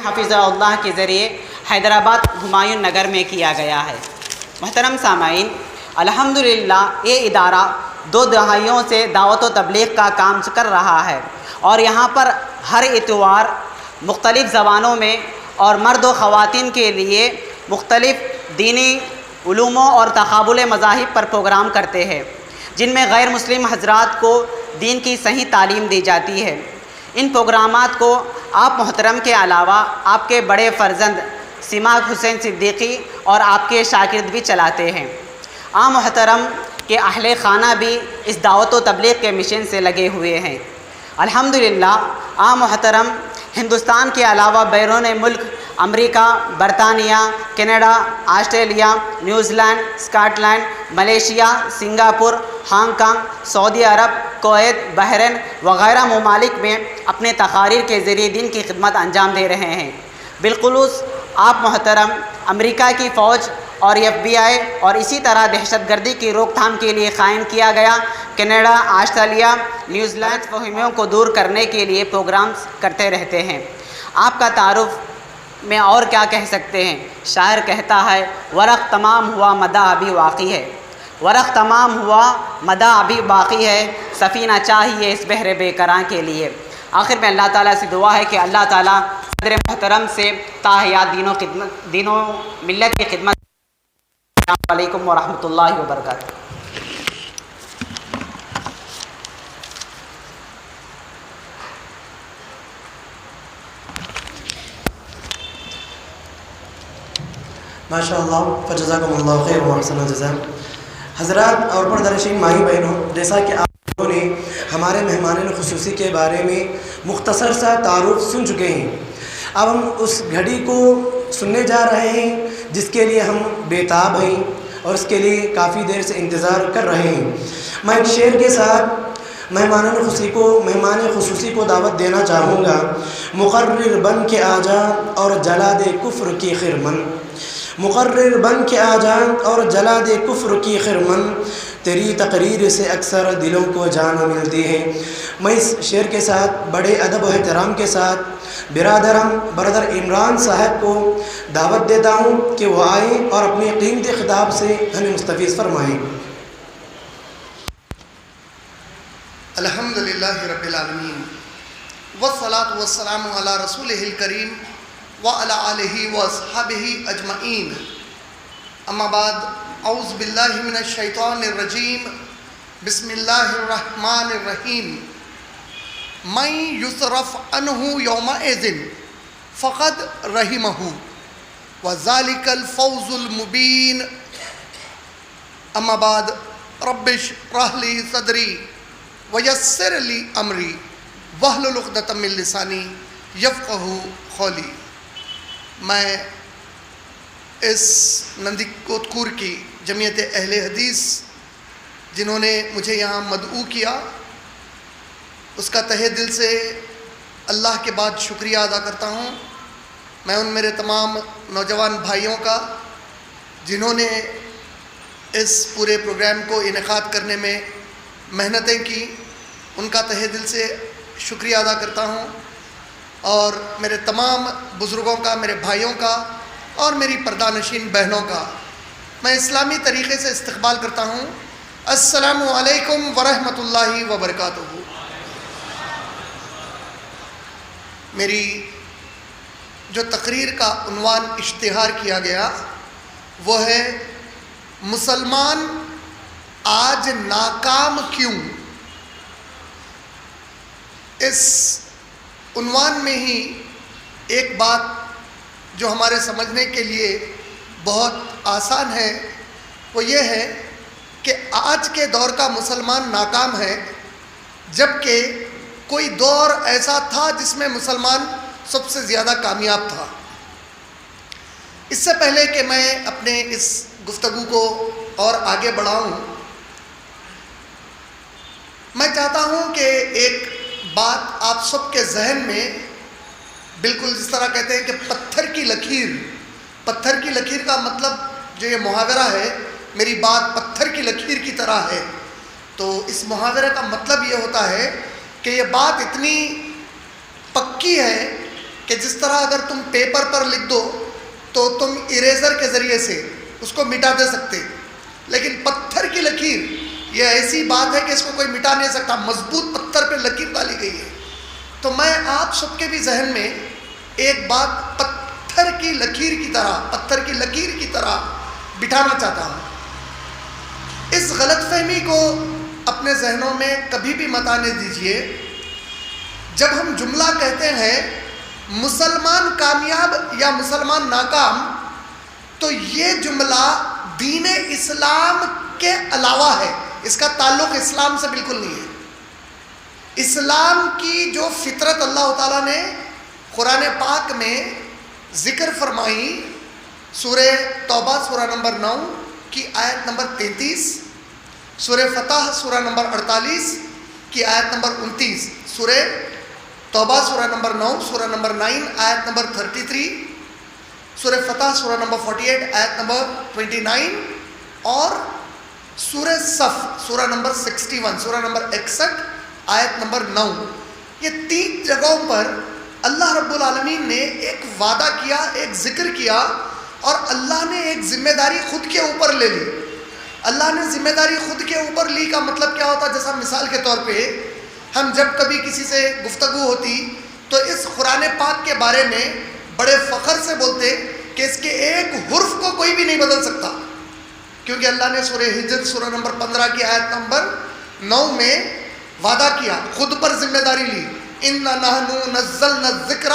حفظہ اللہ کے ذریعے حیدرآباد ہمایوں نگر میں کیا گیا ہے۔ محترم سامعین، الحمدللہ یہ ادارہ 2 دہائیوں سے دعوت و تبلیغ کا کام کر رہا ہے، اور یہاں پر ہر اتوار مختلف زبانوں میں اور مرد و خواتین کے لیے مختلف دینی علوموں اور تقابل مذاہب پر پروگرام کرتے ہیں، جن میں غیر مسلم حضرات کو دین کی صحیح تعلیم دی جاتی ہے۔ ان پروگرامات کو آپ محترم کے علاوہ آپ کے بڑے فرزند سماک حسین صدیقی اور آپ کے شاگرد بھی چلاتے ہیں۔ محترم کے اہل خانہ بھی اس دعوت و تبلیغ کے مشن سے لگے ہوئے ہیں۔ الحمدللہ محترم ہندوستان کے علاوہ بیرون ملک امریکہ، برطانیہ، Canada, Australia, New Zealand, Scotland, Malaysia, Singapore, Hong Kong, Saudi Arab, Kuwait, Bahrain وغیرہ ممالک میں اپنے تقاریر کے ذریعے دین کی خدمت انجام دے رہے ہیں۔ بالخصوص آپ محترم امریکہ کی فوج اور FBI اور اسی طرح دہشت گردی کی روک تھام کے لیے قائم کیا گیا کینیڈا، آسٹریلیا، نیوزی لینڈ فہمیوں کو دور کرنے کے لیے پروگرامز کرتے رہتے ہیں۔ آپ کا تعارف میں اور کیا کہہ سکتے ہیں؟ شاعر کہتا ہے، ورق تمام ہوا مدح ابھی باقی ہے، ورق تمام ہوا مدح ابھی باقی ہے، سفینہ چاہیے اس بحر بے کراں کے لیے۔ آخر میں اللہ تعالیٰ سے دعا ہے کہ اللہ تعالیٰ صدر محترم سے تاحیات دینوں ملت کی خدمت۔ السلام علیکم ورحمۃ اللہ وبرکاتہ۔ ماشاء اللہ، فجزاکم اللہ خیر و احسن الجزاء۔ حضرات اور پردرشین مائی بہنوں، جیسا کہ آپ لوگوں نے ہمارے مہمان خصوصی کے بارے میں مختصر سا تعارف سن چکے ہیں، اب ہم اس گھڑی کو سننے جا رہے ہیں جس کے لیے ہم بےتاب ہیں اور اس کے لیے کافی دیر سے انتظار کر رہے ہیں۔ میں ایک شعر کے ساتھ مہمان خصوصی کو دعوت دینا چاہوں گا۔ مقرر بن کے آ جا اور جلا دے کفر کی خرمن، مقرر بن کے آ جا اور جلا دے کفر کی خرمن، تیری تقریر سے اکثر دلوں کو جان ملتی ہے۔ میں اس شعر کے ساتھ بڑے ادب و احترام کے ساتھ برادر عمران صاحب کو دعوت دیتا ہوں کہ وہ آئیں اور اپنے قیمتی خطاب سے ہمیں مستفیض فرمائیں۔ الحمدللہ رب العالمین والصلاة والسلام علی رسولہ الکریم وعلی آلہ واصحابہ اجمعین، اما بعد، اعوذ باللہ من الشیطان الرجیم، بسم اللہ الرحمن الرحیم۔ من یصرف عنہ یومئذ فقد رحمہ وذالک الفوز المبین۔ اما بعد، رب اشرح لی صدری ویسر لی امری واحلل عقدۃ من لسانی یفقہوا قولی۔ میں اس نندی کوتکور کی جمعیت اہل حدیث جنہوں نے مجھے یہاں مدعو کیا، اس کا تہہ دل سے اللہ کے بعد شکریہ ادا کرتا ہوں۔ میں ان میرے تمام نوجوان بھائیوں کا جنہوں نے اس پورے پروگرام کو انعقاد کرنے میں محنتیں کی، ان کا تہہ دل سے شکریہ ادا کرتا ہوں، اور میرے تمام بزرگوں کا، میرے بھائیوں کا اور میری پردہ نشین بہنوں کا میں اسلامی طریقے سے استقبال کرتا ہوں۔ السلام علیکم ورحمۃ اللہ وبرکاتہ۔ میری جو تقریر کا عنوان اشتہار کیا گیا وہ ہے مسلمان آج ناکام کیوں۔ اس عنوان میں ہی ایک بات جو ہمارے سمجھنے کے لیے بہت آسان ہے وہ یہ ہے کہ آج کے دور کا مسلمان ناکام ہے، جبکہ کوئی دور ایسا تھا جس میں مسلمان سب سے زیادہ کامیاب تھا۔ اس سے پہلے کہ میں اپنے اس گفتگو کو اور آگے بڑھاؤں، میں چاہتا ہوں کہ ایک بات آپ سب کے ذہن میں، بالکل جس طرح کہتے ہیں کہ پتھر کی لکیر کا مطلب جو یہ محاورہ ہے، میری بات پتھر کی لکیر کی طرح ہے، تو اس محاورے کا مطلب یہ ہوتا ہے کہ یہ بات اتنی پکی ہے کہ جس طرح اگر تم پیپر پر لکھ دو تو تم اریزر کے ذریعے سے اس کو مٹا دے سکتے، لیکن پتھر کی لکیر یہ ایسی بات ہے کہ اس کو کوئی مٹا نہیں سکتا، مضبوط پتھر پہ لکیر ڈالی گئی ہے۔ تو میں آپ سب کے بھی ذہن میں ایک بات پتھر کی لکیر کی طرح بٹھانا چاہتا ہوں۔ اس غلط فہمی کو اپنے ذہنوں میں کبھی بھی مت آنے دیجیے۔ جب ہم جملہ کہتے ہیں مسلمان کامیاب یا مسلمان ناکام، تو یہ جملہ دین اسلام کے علاوہ ہے، اس کا تعلق اسلام سے بالکل نہیں ہے۔ اسلام کی جو فطرت اللہ تعالیٰ نے قرآن پاک میں ذکر فرمائی، سورہ توبہ سورہ نمبر 9 کی آیت نمبر 33، سورہ فتح سورہ نمبر 48 کی آیت نمبر 29، سورہ توبہ سورہ نمبر 9 سورہ نمبر 9 آیت نمبر 33، سورہ فتح سورہ نمبر 48 آیت نمبر 29، اور سورہ صف سورہ نمبر 61 سورہ نمبر 61 آیت نمبر 9۔ یہ 3 جگہوں پر اللہ رب العالمین نے ایک وعدہ کیا، ایک ذکر کیا، اور اللہ نے ایک ذمہ داری خود کے اوپر لے لی۔ اللہ نے ذمہ داری خود کے اوپر لی کا مطلب کیا ہوتا ہے؟ جیسا مثال کے طور پہ ہم جب کبھی کسی سے گفتگو ہوتی تو اس قرآن پاک کے بارے میں بڑے فخر سے بولتے کہ اس کے ایک حرف کو کوئی بھی نہیں بدل سکتا، کیونکہ اللہ نے سورہ ہجر سورہ نمبر 15 کی آیت نمبر 9 میں وعدہ کیا، خود پر ذمہ داری لی، اِنَّا نَحْنُ نَزَّلْنَا الذِّكْرَ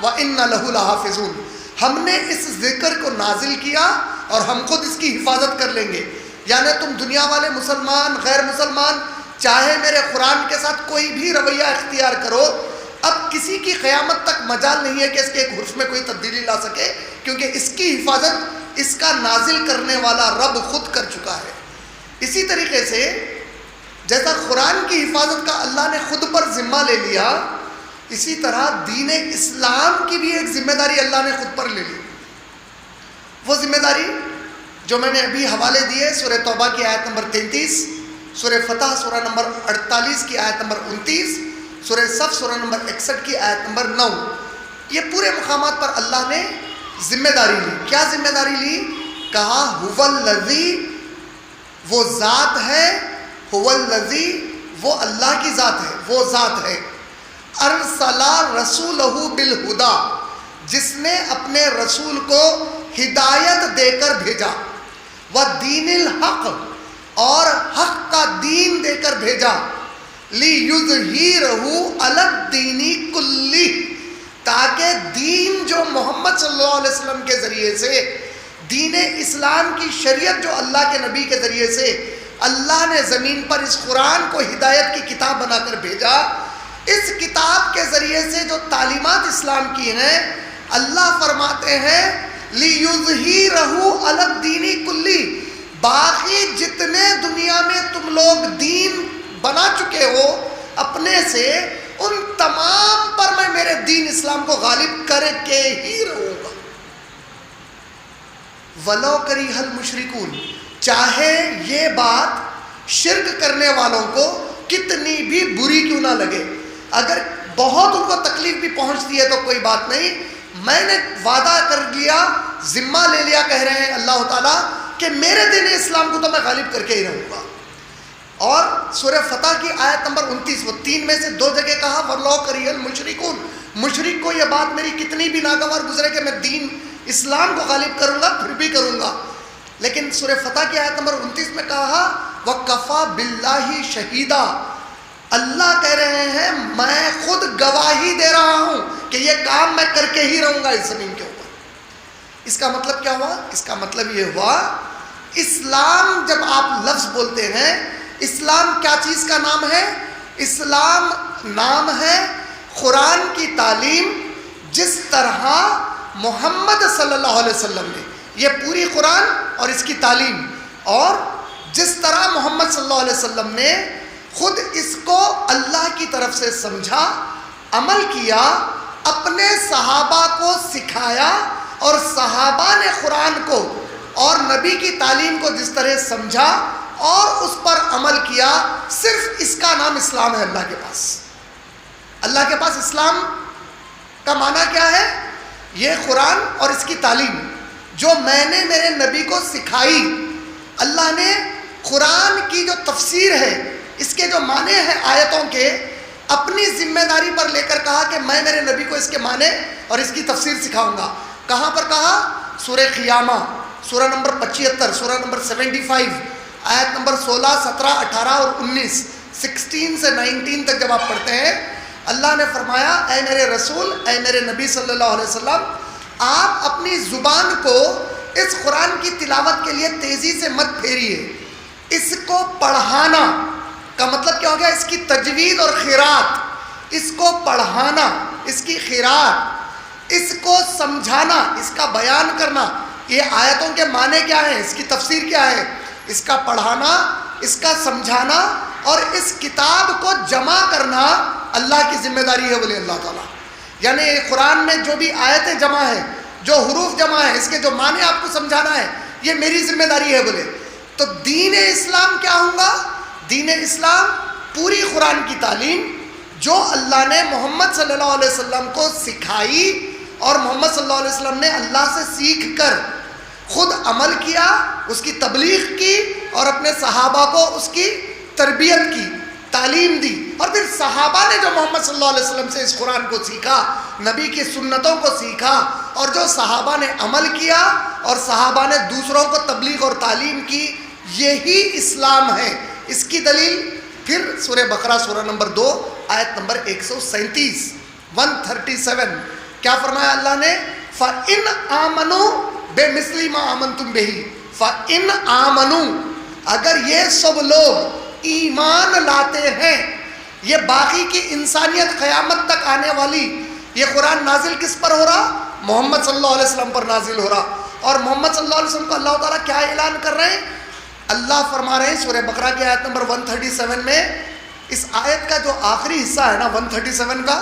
وَإِنَّا لَهُ لَحَافِظُونَ، ہم نے اس ذکر کو نازل کیا اور ہم خود اس کی حفاظت کر لیں گے۔ یعنی تم دنیا والے مسلمان غیر مسلمان چاہے میرے قرآن کے ساتھ کوئی بھی رویہ اختیار کرو، اب کسی کی قیامت تک مجال نہیں ہے کہ اس کے ایک حرف میں کوئی تبدیلی لا سکے، کیونکہ اس کی حفاظت اس کا نازل کرنے والا رب خود کر چکا ہے۔ اسی طریقے سے جیسا قرآن کی حفاظت کا اللہ نے خود پر ذمہ لے لیا، اسی طرح دین اسلام کی بھی ایک ذمہ داری اللہ نے خود پر لے لی۔ وہ ذمہ داری جو میں نے ابھی حوالے دیے، سورہ توبہ کی آیت نمبر 33، سورہ فتح سورہ نمبر 48 کی آیت نمبر 29، سورہ صف سورہ نمبر 61 کی آیت نمبر 9، یہ پورے مقامات پر اللہ نے ذمہ داری لی۔ کیا ذمہ داری لی؟ کہا هو الذی، وہ ذات ہے، هو الذی، وہ اللہ کی ذات ہے، وہ ذات ہے، ارسل رسولہ بالہدی، جس نے اپنے رسول کو ہدایت دے کر بھیجا، ودین الحق، اور حق کا دین دے کر بھیجا، لیظہرہ علی الدین کلہ، تاکہ دین جو محمد صلی اللہ علیہ وسلم کے ذریعے سے، دین اسلام کی شریعت جو اللہ کے نبی کے ذریعے سے اللہ نے زمین پر اس قرآن کو ہدایت کی کتاب بنا کر بھیجا، اس کتاب کے ذریعے سے جو تعلیمات اسلام کی ہیں، اللہ فرماتے ہیں لیظہرہ علی الدین کلہ، باقی جتنے دنیا میں تم لوگ دین بنا چکے ہو اپنے سے، ان تمام پر میں میرے دین اسلام کو غالب کر کے ہی رہوں گا۔ وَلَوْ كَرِهَ الْمُشْرِكُونَ، چاہے یہ بات شرک کرنے والوں کو کتنی بھی بری کیوں نہ لگے، اگر بہت ان کو تکلیف بھی پہنچتی ہے تو کوئی بات نہیں، میں نے وعدہ کر لیا، ذمہ لے لیا، کہہ رہے ہیں اللہ تعالیٰ کہ میرے دین اسلام کو تو میں غالب کر کے ہی رہوں گا۔ اور سورہ فتح کی آیت نمبر 29، وہ 3 میں سے 2 جگہ کہا وَلَوْ كَرِهَ الْمُشْرِكُونَ، مشرک کو یہ بات میری کتنی بھی ناگوار گزرے کہ میں دین اسلام کو غالب کروں گا، پھر بھی کروں گا۔ لیکن سورہ فتح کی آیت نمبر 29 میں کہا وَكَفَى بِاللَّهِ شَهِيدًا، اللہ کہہ رہے ہیں میں خود گواہی دے رہا ہوں کہ یہ کام میں کر کے ہی رہوں گا اس زمین کے اوپر۔ اس کا مطلب کیا ہوا؟ اس کا مطلب یہ ہوا، اسلام جب آپ لفظ بولتے ہیں، اسلام کیا چیز کا نام ہے؟ اسلام نام ہے قرآن کی تعلیم، جس طرح محمد صلی اللہ علیہ وسلم نے یہ پوری قرآن اور اس کی تعلیم، اور جس طرح محمد صلی اللہ علیہ وسلم نے خود اس کو اللہ کی طرف سے سمجھا، عمل کیا، اپنے صحابہ کو سکھایا، اور صحابہ نے قرآن کو اور نبی کی تعلیم کو جس طرح سمجھا اور اس پر عمل کیا، صرف اس کا نام اسلام ہے۔ اللہ کے پاس اسلام کا معنی کیا ہے؟ یہ قرآن اور اس کی تعلیم جو میں نے میرے نبی کو سکھائی. اللہ نے قرآن کی جو تفسیر ہے، اس کے جو معنی ہیں آیتوں کے، اپنی ذمہ داری پر لے کر کہا کہ میں میرے نبی کو اس کے معنی اور اس کی تفسیر سکھاؤں گا. کہاں پر کہا؟ سورہ قیامہ، سورہ نمبر 75، سورہ نمبر 75، آیت نمبر 16، 17، 18 اور 19، 16 سے 19 تک جب آپ پڑھتے ہیں، اللہ نے فرمایا اے میرے رسول، اے میرے نبی صلی اللہ علیہ وسلم، آپ اپنی زبان کو اس قرآن کی تلاوت کے لیے تیزی سے مت پھیریے. اس کو پڑھانا کا مطلب کیا ہو گیا؟ اس کی تجوید اور قراءت. اس کو پڑھانا، اس کی قراءت، اس کو سمجھانا، اس کا بیان کرنا. یہ آیتوں کے معنی کیا ہیں؟ اس کی تفسیر کیا ہے؟ اس کا پڑھانا، اس کا سمجھانا اور اس کتاب کو جمع کرنا اللہ کی ذمہ داری ہے بولے اللہ تعالیٰ. یعنی قرآن میں جو بھی آیتیں جمع ہیں، جو حروف جمع ہیں، اس کے جو معنی آپ کو سمجھانا ہے، یہ میری ذمہ داری ہے بولے. تو دین اسلام کیا ہوگا؟ دین اسلام پوری قرآن کی تعلیم جو اللہ نے محمد صلی اللہ علیہ وسلم کو سکھائی اور محمد صلی اللہ علیہ وسلم نے اللہ سے سیکھ کر خود عمل کیا، اس کی تبلیغ کی اور اپنے صحابہ کو اس کی تربیت کی، تعلیم دی. اور پھر صحابہ نے جو محمد صلی اللہ علیہ وسلم سے اس قرآن کو سیکھا، نبی کی سنتوں کو سیکھا، اور جو صحابہ نے عمل کیا اور صحابہ نے دوسروں کو تبلیغ اور تعلیم کی، یہی اسلام ہے. اس کی دلیل پھر سورہ بقرہ سورہ نمبر 2 آیت نمبر 137، 137 کیا فرمایا اللہ نے؟ فَإِنْ آمَنُوا بِمِثْلِ مَا آمَنْتُمْ بِهِ. فَإِنْ آمَنُوا، اگر یہ سب لوگ ایمان لاتے ہیں، یہ باقی کی انسانیت قیامت تک آنے والی، یہ قرآن نازل کس پر ہو رہا؟ محمد صلی اللہ علیہ وسلم پر نازل ہو رہا. اور محمد صلی اللہ علیہ وسلم کو اللہ تعالیٰ کیا اعلان کر رہے ہیں؟ اللہ فرما رہے ہیں سورہ بقرہ کی آیت نمبر 137 میں، اس آیت کا جو آخری حصہ ہے نا 137 کا،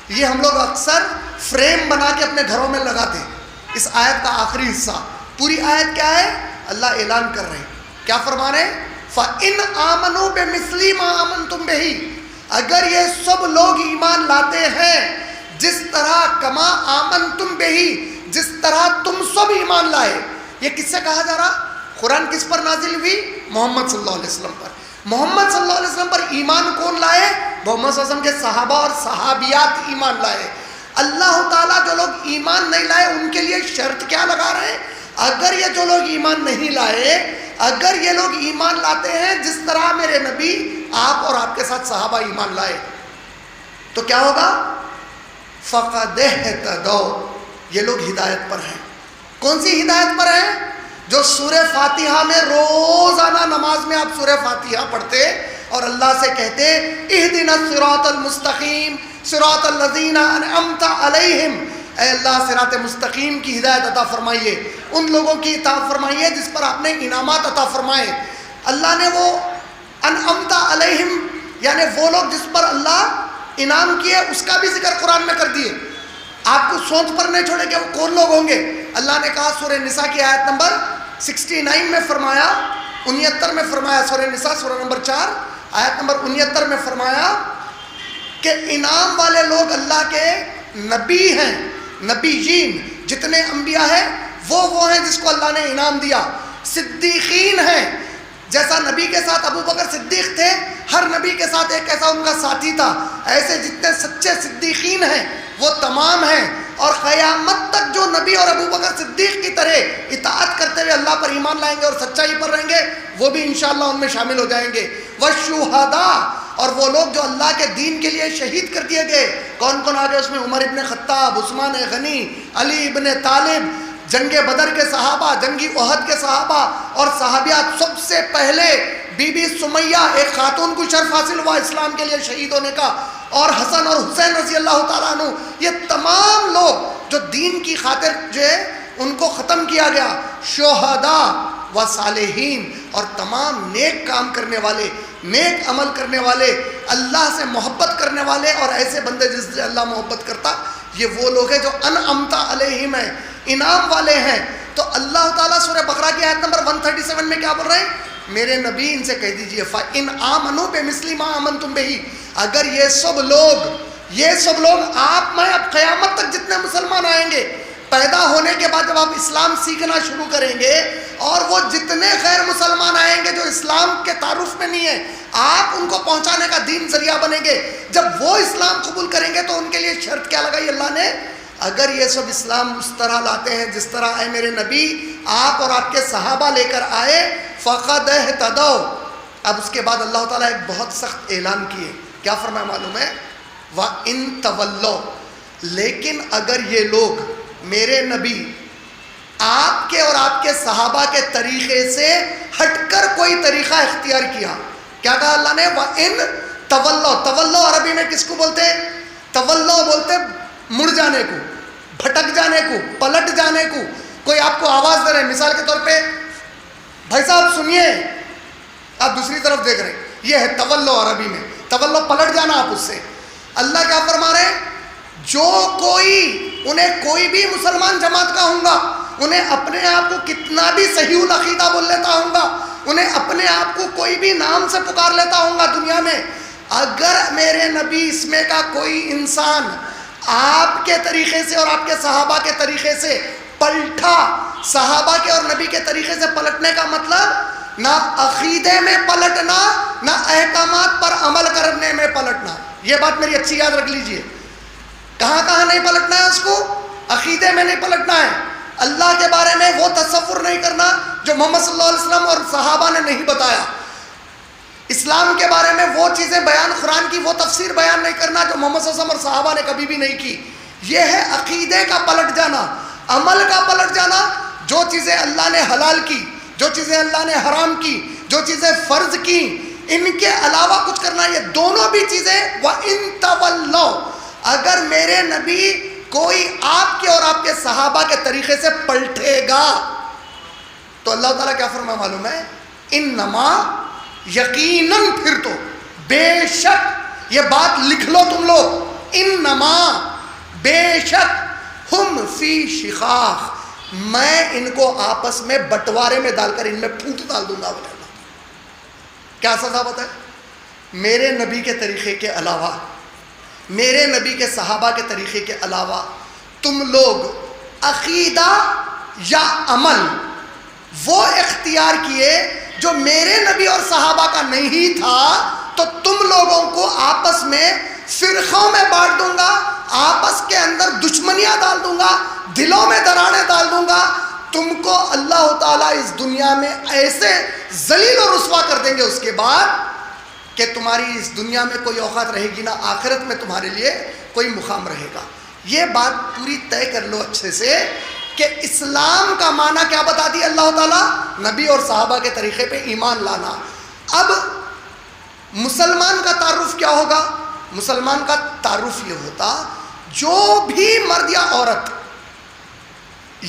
یہ ہم لوگ اکثر فریم بنا کے اپنے گھروں میں لگاتے ہیں. اس آیت کا آخری حصہ، پوری آیت کیا ہے؟ اللہ اعلان کر رہے ہیں، کیا فرما رہے ہیں؟ فَإِنْ آمَنُوا بِمِثْلِ مَا آمَنْتُمْ بِهِ، اگر یہ سب لوگ ایمان لاتے ہیں جس طرح کما آمنتم بِهِ، جس طرح تم سب ایمان لائے. یہ کس سے کہا جا رہا؟ قرآن کس پر نازل ہوئی؟ محمد صلی اللہ علیہ وسلم پر. محمد صلی اللہ علیہ وسلم پر ایمان کون لائے؟ محمد صلی اللہ علیہ وسلم کے صحابہ اور صحابیات ایمان لائے. اللہ تعالیٰ جو لوگ ایمان نہیں لائے ان کے لیے شرط کیا لگا رہے ہیں؟ اگر یہ جو لوگ ایمان نہیں لائے، اگر یہ لوگ ایمان لاتے ہیں جس طرح میرے نبی، آپ اور آپ کے ساتھ صحابہ ایمان لائے، تو کیا ہوگا؟ فَقَدْ اهْتَدَوْا، یہ لوگ ہدایت پر ہیں. کون سی ہدایت پر ہیں؟ جو سورہ فاتحہ میں روزانہ نماز میں آپ سورہ فاتحہ پڑھتے اور اللہ سے کہتے اہدنا الصراط المستقیم صراط الذین انعمت علیہم، اے اللہ صراط مستقیم کی ہدایت عطا فرمائیے، ان لوگوں کی عطا فرمائیے جس پر آپ نے انعامات عطا فرمائے. اللہ نے وہ انعمت علیہم یعنی وہ لوگ جس پر اللہ انعام کیے اس کا بھی ذکر قرآن میں کر دیے. آپ کو سوچ پر نہیں چھوڑے کہ وہ کون لوگ ہوں گے. اللہ نے کہا سورہ نساء کی آیت نمبر 69 میں فرمایا، 69 میں فرمایا، سورہ نساء سورہ نمبر 4 آیت نمبر 69 میں فرمایا کہ انعام والے لوگ اللہ کے نبی ہیں، نبیین جتنے انبیاء ہیں وہ ہیں جس کو اللہ نے انعام دیا. صدیقین ہیں، جیسا نبی کے ساتھ ابو بکر صدیق تھے، ہر نبی کے ساتھ ایک ایسا ان کا ساتھی تھا، ایسے جتنے سچے صدیقین ہیں وہ تمام ہیں. اور قیامت تک جو نبی اور ابو بکر صدیق کی طرح اطاعت کرتے ہوئے اللہ پر ایمان لائیں گے اور سچائی پر رہیں گے، وہ بھی انشاءاللہ ان میں شامل ہو جائیں گے. والشہداء، اور وہ لوگ جو اللہ کے دین کے لیے شہید کر دیے گئے. کون کون آگے اس میں؟ عمر ابن خطاب، عثمان غنی، علی ابن طالب، جنگ بدر کے صحابہ، جنگی احد کے صحابہ اور صحابیات. سب سے پہلے بی بی سمیہ، ایک خاتون کو شرف حاصل ہوا اسلام کے لیے شہید ہونے کا، اور حسن اور حسین رضی اللہ تعالیٰ عنہ. یہ تمام لوگ جو دین کی خاطر جو ہے ان کو ختم کیا گیا. شہداء و صالحین، اور تمام نیک کام کرنے والے، نیک عمل کرنے والے، اللہ سے محبت کرنے والے، اور ایسے بندے جس سے اللہ محبت کرتا، یہ وہ لوگ ہیں جو انعمت علیہم ہیں، انعام والے ہیں. تو اللہ تعالیٰ سورہ بقرہ کی آیت نمبر 137 میں کیا بول رہے ہیں؟ میرے نبی ان سے کہہ دیجئے فَإِنْ آمَنُوا بِمِثْلِ مَا آمَنْتُمْ بِهِ، اگر یہ سب لوگ یہ سب لوگ آپ میں اب قیامت تک جتنے مسلمان آئیں گے پیدا ہونے کے بعد جب آپ اسلام سیکھنا شروع کریں گے اور وہ جتنے غیر مسلمان آئیں گے جو اسلام کے تعارف میں نہیں ہیں آپ ان کو پہنچانے کا دین ذریعہ بنیں گے. جب وہ اسلام قبول کریں گے تو ان کے لیے شرط کیا لگائی اللہ نے؟ اگر یہ سب اسلام اس طرح لاتے ہیں جس طرح اے میرے نبی آپ اور آپ کے صحابہ لے کر آئے فقد اہتدوا. اب اس کے بعد اللہ تعالیٰ ایک بہت سخت اعلان کیے. کیا فرمایا معلوم ہے؟ وَإِن تَوَلَّوْا. لیکن اگر یہ لوگ میرے نبی آپ کے اور آپ کے صحابہ کے طریقے سے ہٹ کر کوئی طریقہ اختیار کیا. کیا کہا اللہ نے؟ وَإِن تَوَلَّوْا. تولو عربی میں کس کو بولتے ہیں؟ تولو بولتے مڑ جانے کو، بھٹک جانے کو، پلٹ جانے کو. کوئی آپ کو آواز دے رہے ہیں مثال کے طور پہ بھائی صاحب سنیے، آپ دوسری طرف دیکھ رہے ہیں، یہ ہے تولو عربی میں. تولو پلٹ جانا آپ اس سے. اللہ کیا فرما رہے ہیں؟ جو انہیں کوئی بھی مسلمان جماعت کا ہوں گا، انہیں اپنے آپ کو کتنا بھی صحیح العقیدہ بول لیتا ہوں گا، انہیں اپنے آپ کو کوئی بھی نام سے پکار لیتا ہوں گا دنیا میں، اگر میرے نبی اس میں کا کوئی انسان آپ کے طریقے سے اور آپ کے صحابہ کے طریقے سے پلٹا، صحابہ کے اور نبی کے طریقے سے پلٹنے کا مطلب نہ عقیدے میں پلٹنا، نہ احکامات پر عمل کرنے میں پلٹنا. یہ بات میری اچھی یاد رکھ لیجئے. کہاں کہاں نہیں پلٹنا ہے اس کو؟ عقیدے میں نہیں پلٹنا ہے. اللہ کے بارے میں وہ تصور نہیں کرنا جو محمد صلی اللہ علیہ وسلم اور صحابہ نے نہیں بتایا. اسلام کے بارے میں وہ چیزیں بیان، قرآن کی وہ تفسیر بیان نہیں کرنا جو محمد صلی اللہ علیہ وسلم اور صحابہ نے کبھی بھی نہیں کی. یہ ہے عقیدے کا پلٹ جانا، عمل کا پلٹ جانا. جو چیزیں اللہ نے حلال کی، جو چیزیں اللہ نے حرام کی، جو چیزیں فرض کی، ان کے علاوہ کچھ کرنا. یہ دونوں بھی چیزیں وَإِن تَوَلَّوْا. اگر میرے نبی کوئی آپ کے اور آپ کے صحابہ کے طریقے سے پلٹے گا تو اللہ تعالیٰ کیا فرمایا معلوم ہے؟ انما، یقیناً، پھر تو بے شک، یہ بات لکھ لو تم لوگ، انما بے شک، ہم فی شقاق، میں ان کو آپس میں بٹوارے میں ڈال کر ان میں پھوٹ ڈال دوں گا. کیا سزا بتائے؟ میرے نبی کے طریقے کے علاوہ، میرے نبی کے صحابہ کے طریقے کے علاوہ تم لوگ عقیدہ یا عمل وہ اختیار کیے جو میرے نبی اور صحابہ کا نہیں تھا تو تم لوگوں کو آپس میں فرقوں میں بانٹ دوں گا، آپس کے اندر دشمنیاں ڈال دوں گا، دلوں میں دراڑیں ڈال دوں گا. تم کو اللہ تعالیٰ اس دنیا میں ایسے ذلیل و رسوا کر دیں گے اس کے بعد کہ تمہاری اس دنیا میں کوئی اوقات رہے گی نہ آخرت میں تمہارے لیے کوئی مقام رہے گا. یہ بات پوری طے کر لو اچھے سے کہ اسلام کا معنی کیا بتا دی اللہ تعالیٰ؟ نبی اور صحابہ کے طریقے پہ ایمان لانا. اب مسلمان کا تعارف کیا ہوگا؟ مسلمان کا تعارف یہ ہوتا جو بھی مرد یا عورت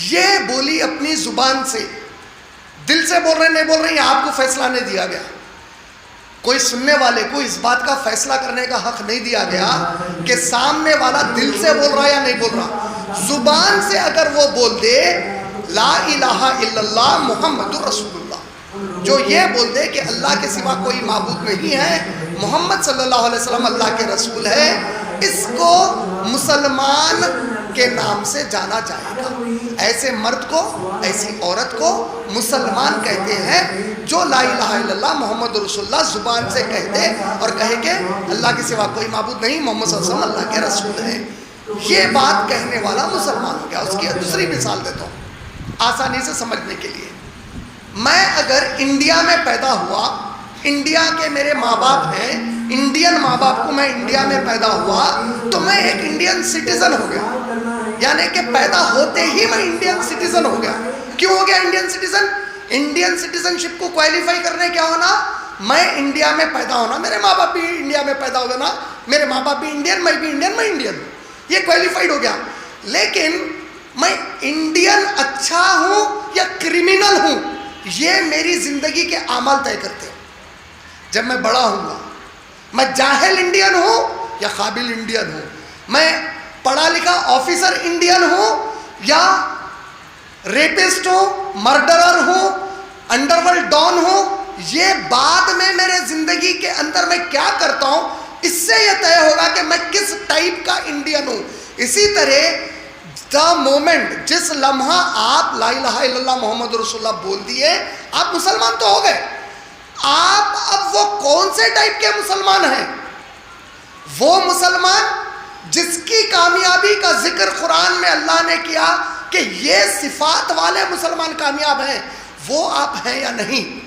یہ بولی اپنی زبان سے، دل سے بول رہے نہیں بول رہے، آپ کو فیصلہ نہیں دیا گیا. کوئی سننے والے کو اس بات کا فیصلہ کرنے کا حق نہیں دیا گیا کہ سامنے والا دل سے بول رہا یا نہیں بول رہا. زبان سے اگر وہ بول دے لا الہ الا اللہ محمد رسول اللہ، جو یہ بول دے کہ اللہ کے سوا کوئی معبود نہیں ہے، محمد صلی اللہ علیہ وسلم اللہ کے رسول ہے، اس کو مسلمان کے نام سے جانا جائے گا. ایسے مرد کو، ایسی عورت کو مسلمان کہتے ہیں جو لا الہ الا اللہ محمد رسول اللہ زبان سے کہہ دے اور کہے کہ اللہ کے سوا کوئی معبود نہیں، محمد صلی اللہ علیہ وسلم اللہ کے رسول ہے. یہ بات کہنے والا مسلمان ہو گیا. اس کی دوسری مثال دیتا ہوں آسانی سے سمجھنے کے لیے. میں اگر انڈیا میں پیدا ہوا، انڈیا کے میرے ماں باپ ہیں، انڈین ماں باپ کو میں انڈیا میں پیدا ہوا تو میں ایک انڈین سٹیزن ہو گیا. یعنی کہ پیدا ہوتے ہی میں انڈین سٹیزن ہو گیا. کیوں ہو گیا انڈین سٹیزن؟ انڈین سٹیزن شپ کو کوالیفائی کرنے کیا ہونا؟ میں انڈیا میں پیدا ہونا، میرے ماں باپ بھی انڈیا میں پیدا ہو گیا، میرے ماں باپ بھی انڈین، میں بھی انڈین، میں انڈین، یہ کوالیفائڈ ہو گیا. لیکن میں انڈین اچھا ہوں یا کرمینل ہوں، یہ میری زندگی کے اعمال طے کرتے ہیں. جب میں بڑا ہوں گا میں جاہل انڈین ہوں یا قابل انڈین ہوں، میں پڑھا لکھا آفیسر انڈین ہوں یا ریپسٹ ہوں، مرڈرر ہوں، انڈر ورلڈ ڈان ہوں، یہ بعد میں میرے زندگی کے اندر میں کیا کرتا ہوں اس سے یہ طے ہوگا کہ میں کس ٹائپ کا انڈین ہوں. اسی طرح دا مومنٹ، جس لمحہ آپ لا الہ الا اللہ محمد رسول اللہ بول دیے، آپ مسلمان تو ہو گئے. آپ اب وہ کون سے ٹائپ کے مسلمان ہیں؟ وہ مسلمان جس کی کامیابی کا ذکر قرآن میں اللہ نے کیا کہ یہ صفات والے مسلمان کامیاب ہیں، وہ آپ ہیں یا نہیں؟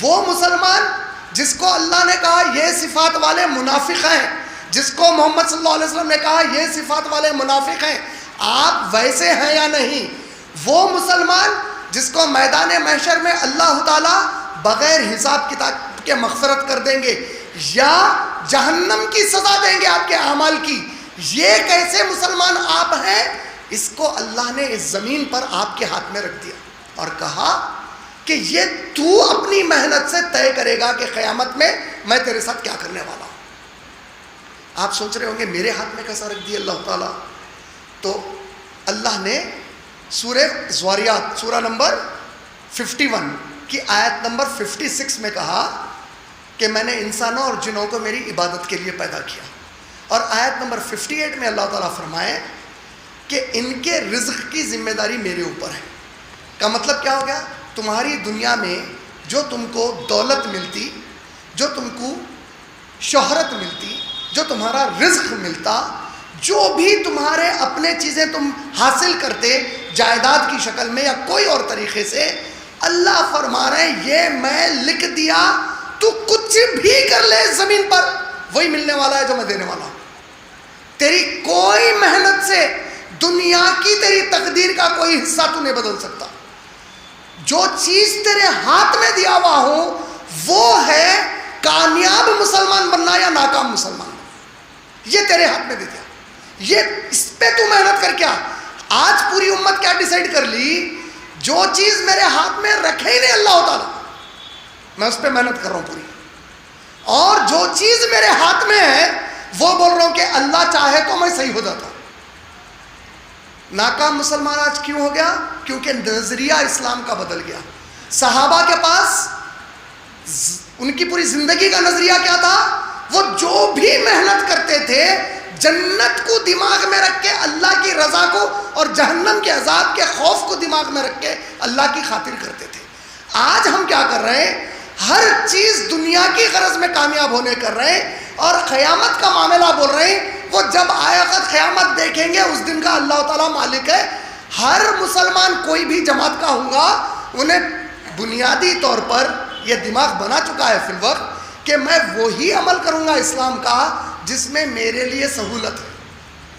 وہ مسلمان جس کو اللہ نے کہا یہ صفات والے منافق ہیں، جس کو محمد صلی اللہ علیہ وسلم نے کہا یہ صفات والے منافق ہیں، آپ ویسے ہیں یا نہیں؟ وہ مسلمان جس کو میدان محشر میں اللہ تعالیٰ بغیر حساب کتاب کے مغفرت کر دیں گے یا جہنم کی سزا دیں گے آپ کے اعمال کی، یہ کیسے مسلمان آپ ہیں؟ اس کو اللہ نے اس زمین پر آپ کے ہاتھ میں رکھ دیا اور کہا کہ یہ تو اپنی محنت سے طے کرے گا کہ قیامت میں میں تیرے ساتھ کیا کرنے والا ہوں. آپ سوچ رہے ہوں گے میرے ہاتھ میں کیسا رکھ دیا اللہ تعالیٰ؟ تو اللہ نے سورہ زواریات سورہ نمبر 51 کی آیت نمبر 56 میں کہا کہ میں نے انسانوں اور جنوں کو میری عبادت کے لیے پیدا کیا، اور آیت نمبر 58 میں اللہ تعالیٰ فرمائے کہ ان کے رزق کی ذمہ داری میرے اوپر ہے. کا مطلب کیا ہو گیا؟ تمہاری دنیا میں جو تم کو دولت ملتی، جو تم کو شہرت ملتی، جو تمہارا رزق ملتا، جو بھی تمہارے اپنے چیزیں تم حاصل کرتے جائیداد کی شکل میں یا کوئی اور طریقے سے، اللہ فرما رہے ہیں یہ میں لکھ دیا، تو کچھ بھی کر لے زمین پر وہی ملنے والا ہے جو میں دینے والا ہوں. تیری کوئی محنت سے دنیا کی تیری تقدیر کا کوئی حصہ تو نہیں بدل سکتا. جو چیز تیرے ہاتھ میں دیا ہوا ہو وہ ہے کامیاب مسلمان بننا یا ناکام مسلمان بننا، یہ تیرے ہاتھ میں دے دیا. یہ اس پہ تو محنت کر کیا. آج پوری امت کیا ڈیسائیڈ کر لی؟ جو چیز میرے ہاتھ میں رکھے ہی نہیں اللہ تعالیٰ، میں اس پہ محنت کر رہا ہوں پوری، اور جو چیز میرے ہاتھ میں ہے وہ بول رہا ہوں کہ اللہ چاہے تو میں صحیح ہو جاتا ہوں. ناکام مسلمان آج کیوں ہو گیا؟ کیونکہ نظریہ اسلام کا بدل گیا. صحابہ کے پاس ان کی پوری زندگی کا نظریہ کیا تھا؟ وہ جو بھی محنت کرتے تھے جنت کو دماغ میں رکھ کے اللہ کی رضا کو اور جہنم کے عذاب کے خوف کو دماغ میں رکھ کے اللہ کی خاطر کرتے تھے. آج ہم کیا کر رہے ہیں؟ ہر چیز دنیا کی غرض میں کامیاب ہونے کر رہے ہیں اور قیامت کا معاملہ بول رہے ہیں. وہ جب آیا قد قیامت دیکھیں گے اس دن کا اللہ تعالیٰ مالک ہے. ہر مسلمان کوئی بھی جماعت کا ہوگا انہیں بنیادی طور پر یہ دماغ بنا چکا ہے فی الوقت کہ میں وہی عمل کروں گا اسلام کا جس میں میرے لیے سہولت ہے.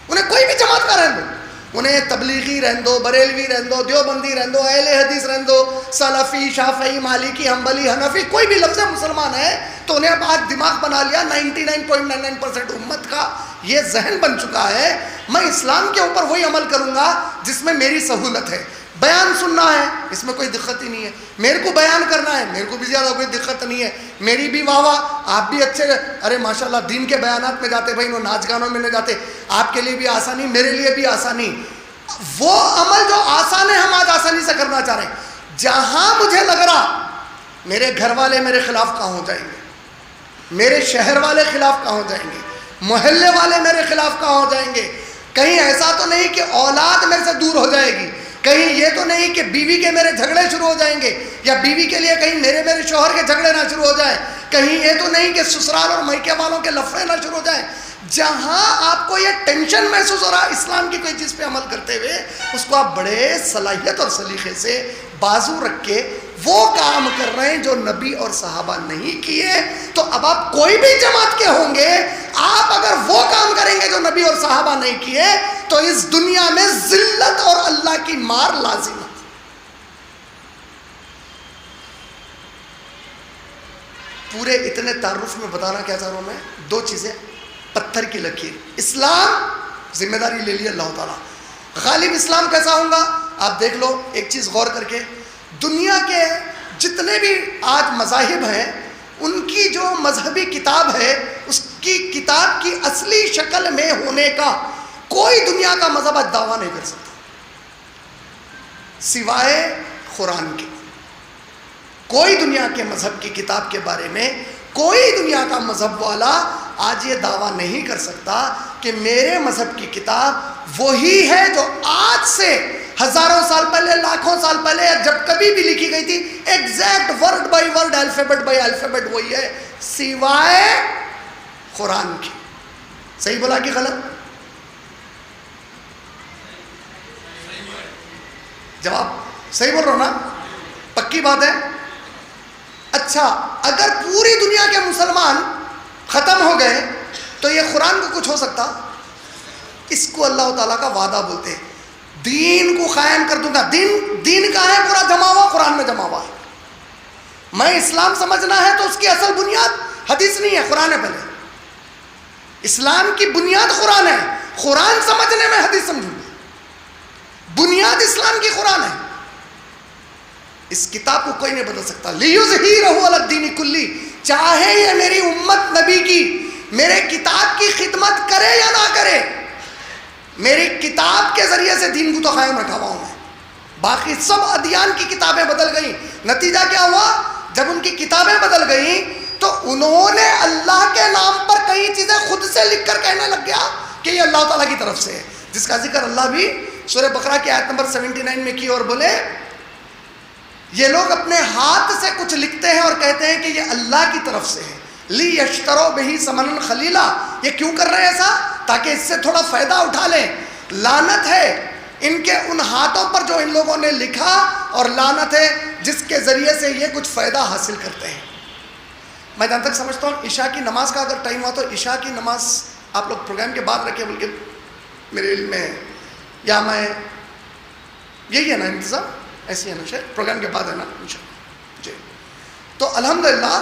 انہیں کوئی بھی جماعت کا رہن دو، انہیں تبلیغی رہن دو، بریلوی رہن دو، دیوبندی رہن دو، اہل حدیث رہن دو، سلفی، شافعی، مالکی، حنبلی، حنفی، کوئی بھی لفظ مسلمان ہے تو انہیں اب آج دماغ بنا لیا 99.99% امت کا یہ ذہن بن چکا ہے میں اسلام کے اوپر وہی عمل کروں گا جس میں میری سہولت ہے. بیان سننا ہے اس میں کوئی دقت ہی نہیں ہے، میرے کو بیان کرنا ہے میرے کو بھی زیادہ کوئی دقت نہیں ہے، میری بھی واہ واہ، آپ بھی اچھے، ارے ماشاءاللہ دین کے بیانات میں جاتے بھائی، وہ ناچ گانوں میں نہیں جاتے، آپ کے لیے بھی آسانی میرے لیے بھی آسانی. وہ عمل جو آسان ہے ہم آج آسانی سے کرنا چاہ رہے ہیں. جہاں مجھے لگ رہا میرے گھر والے میرے خلاف کہاں ہو جائیں گے، میرے شہر والے خلاف کہاں ہو جائیں گے، محلے والے میرے خلاف کہاں ہو جائیں گے، کہیں ایسا تو نہیں کہ اولاد میرے سے دور ہو جائے گی، کہیں یہ تو نہیں کہ بیوی کے میرے جھگڑے شروع ہو جائیں گے، یا بیوی کے لیے کہیں میرے شوہر کے جھگڑے نہ شروع ہو جائیں، کہیں یہ تو نہیں کہ سسرال اور میکے والوں کے لفڑے نہ شروع ہو جائیں. جہاں آپ کو یہ ٹینشن محسوس ہو رہا ہے اسلام کی کوئی چیز پہ عمل کرتے ہوئے، اس کو آپ بڑے صلاحیت اور سلیقے سے بازو رکھ کے وہ کام کر رہے ہیں جو نبی اور صحابہ نہیں کیے. تو اب آپ کوئی بھی جماعت کے ہوں گے، آپ اگر وہ کام کریں گے جو نبی اور صحابہ نہیں کیے تو اس دنیا میں ذلت اور اللہ کی مار لازم ہے. پورے اتنے تعارف میں بتانا کیا چاہ رہا ہوں میں، دو چیزیں. پتھر کی لکیر، اسلام ذمہ داری لے لی اللہ تعالیٰ. غالب اسلام کیسا ہوں گا آپ دیکھ لو. ایک چیز غور کر کے، دنیا کے جتنے بھی آج مذاہب ہیں ان کی جو مذہبی کتاب ہے اس کی کتاب کی اصلی شکل میں ہونے کا کوئی دنیا کا مذہب آج دعویٰ نہیں کر سکتا سوائے قرآن کے. کوئی دنیا کے مذہب کی کتاب کے بارے میں کوئی دنیا کا مذہب والا آج یہ دعویٰ نہیں کر سکتا کہ میرے مذہب کی کتاب وہی ہے جو آج سے ہزاروں سال پہلے، لاکھوں سال پہلے، جب کبھی بھی لکھی گئی تھی، exact word by word, alphabet by alphabet وہی ہے، سوائے قرآن کی۔ صحیح بولا کہ غلط؟ جواب صحیح بول رہا ہوں نا؟ پکی بات ہے؟ اچھا، اگر پوری دنیا کے مسلمان ختم ہو گئے تو یہ قرآن کو کچھ ہو سکتا؟ اس کو اللہ تعالیٰ کا وعدہ بولتے ہیں، دین کو قائم کر دوں گا۔ دین کہاں ہے؟ پورا جمع ہوا قرآن میں جمع ہوا ہے۔ میں اسلام سمجھنا ہے تو اس کی اصل بنیاد حدیث نہیں ہے، قرآن ہے۔ پہلے اسلام کی بنیاد قرآن ہے، قرآن سمجھنے میں حدیث سمجھوں گا، بنیاد اسلام کی قرآن ہے۔ اس کتاب کو کوئی نہیں بدل سکتا۔ لِيُظْهِرَهُ عَلَى الدِّينِ كُلِّهِ، چاہے یہ میری امت نبی کی میرے کتاب کی خدمت کرے یا نہ کرے، میری کتاب کے ذریعے سے دین کو تو قائم رکھا ہوا ہوں میں۔ باقی سب ادیان کی کتابیں بدل گئیں، نتیجہ کیا ہوا؟ جب ان کی کتابیں بدل گئیں تو انہوں نے اللہ کے نام پر کئی چیزیں خود سے لکھ کر کہنے لگ گیا کہ یہ اللہ تعالیٰ کی طرف سے ہے، جس کا ذکر اللہ بھی سورہ بقرہ کی آیت نمبر 79 میں کی، اور بولے یہ لوگ اپنے ہاتھ سے کچھ لکھتے ہیں اور کہتے ہیں کہ یہ اللہ کی طرف سے ہے۔ لِيَشْتَرُوا بِهِ ثَمَنًا قَلِيلًا، یہ کیوں کر رہے ہیں ایسا؟ تاکہ اس سے تھوڑا فائدہ اٹھا لیں۔ لعنت ہے ان کے ان ہاتھوں پر جو ان لوگوں نے لکھا، اور لعنت ہے جس کے ذریعے سے یہ کچھ فائدہ حاصل کرتے ہیں۔ میں جہاں تک سمجھتا ہوں عشاء کی نماز کا اگر ٹائم ہوا تو عشاء کی نماز آپ لوگ پروگرام کے بعد رکھیں، بلکہ میرے علم میں، یا میں یہی ہے نا انتظام، ایسی ہے نا شاید پروگرام کے بعد ہے نا انشاءاللہ جی۔ تو الحمدللہ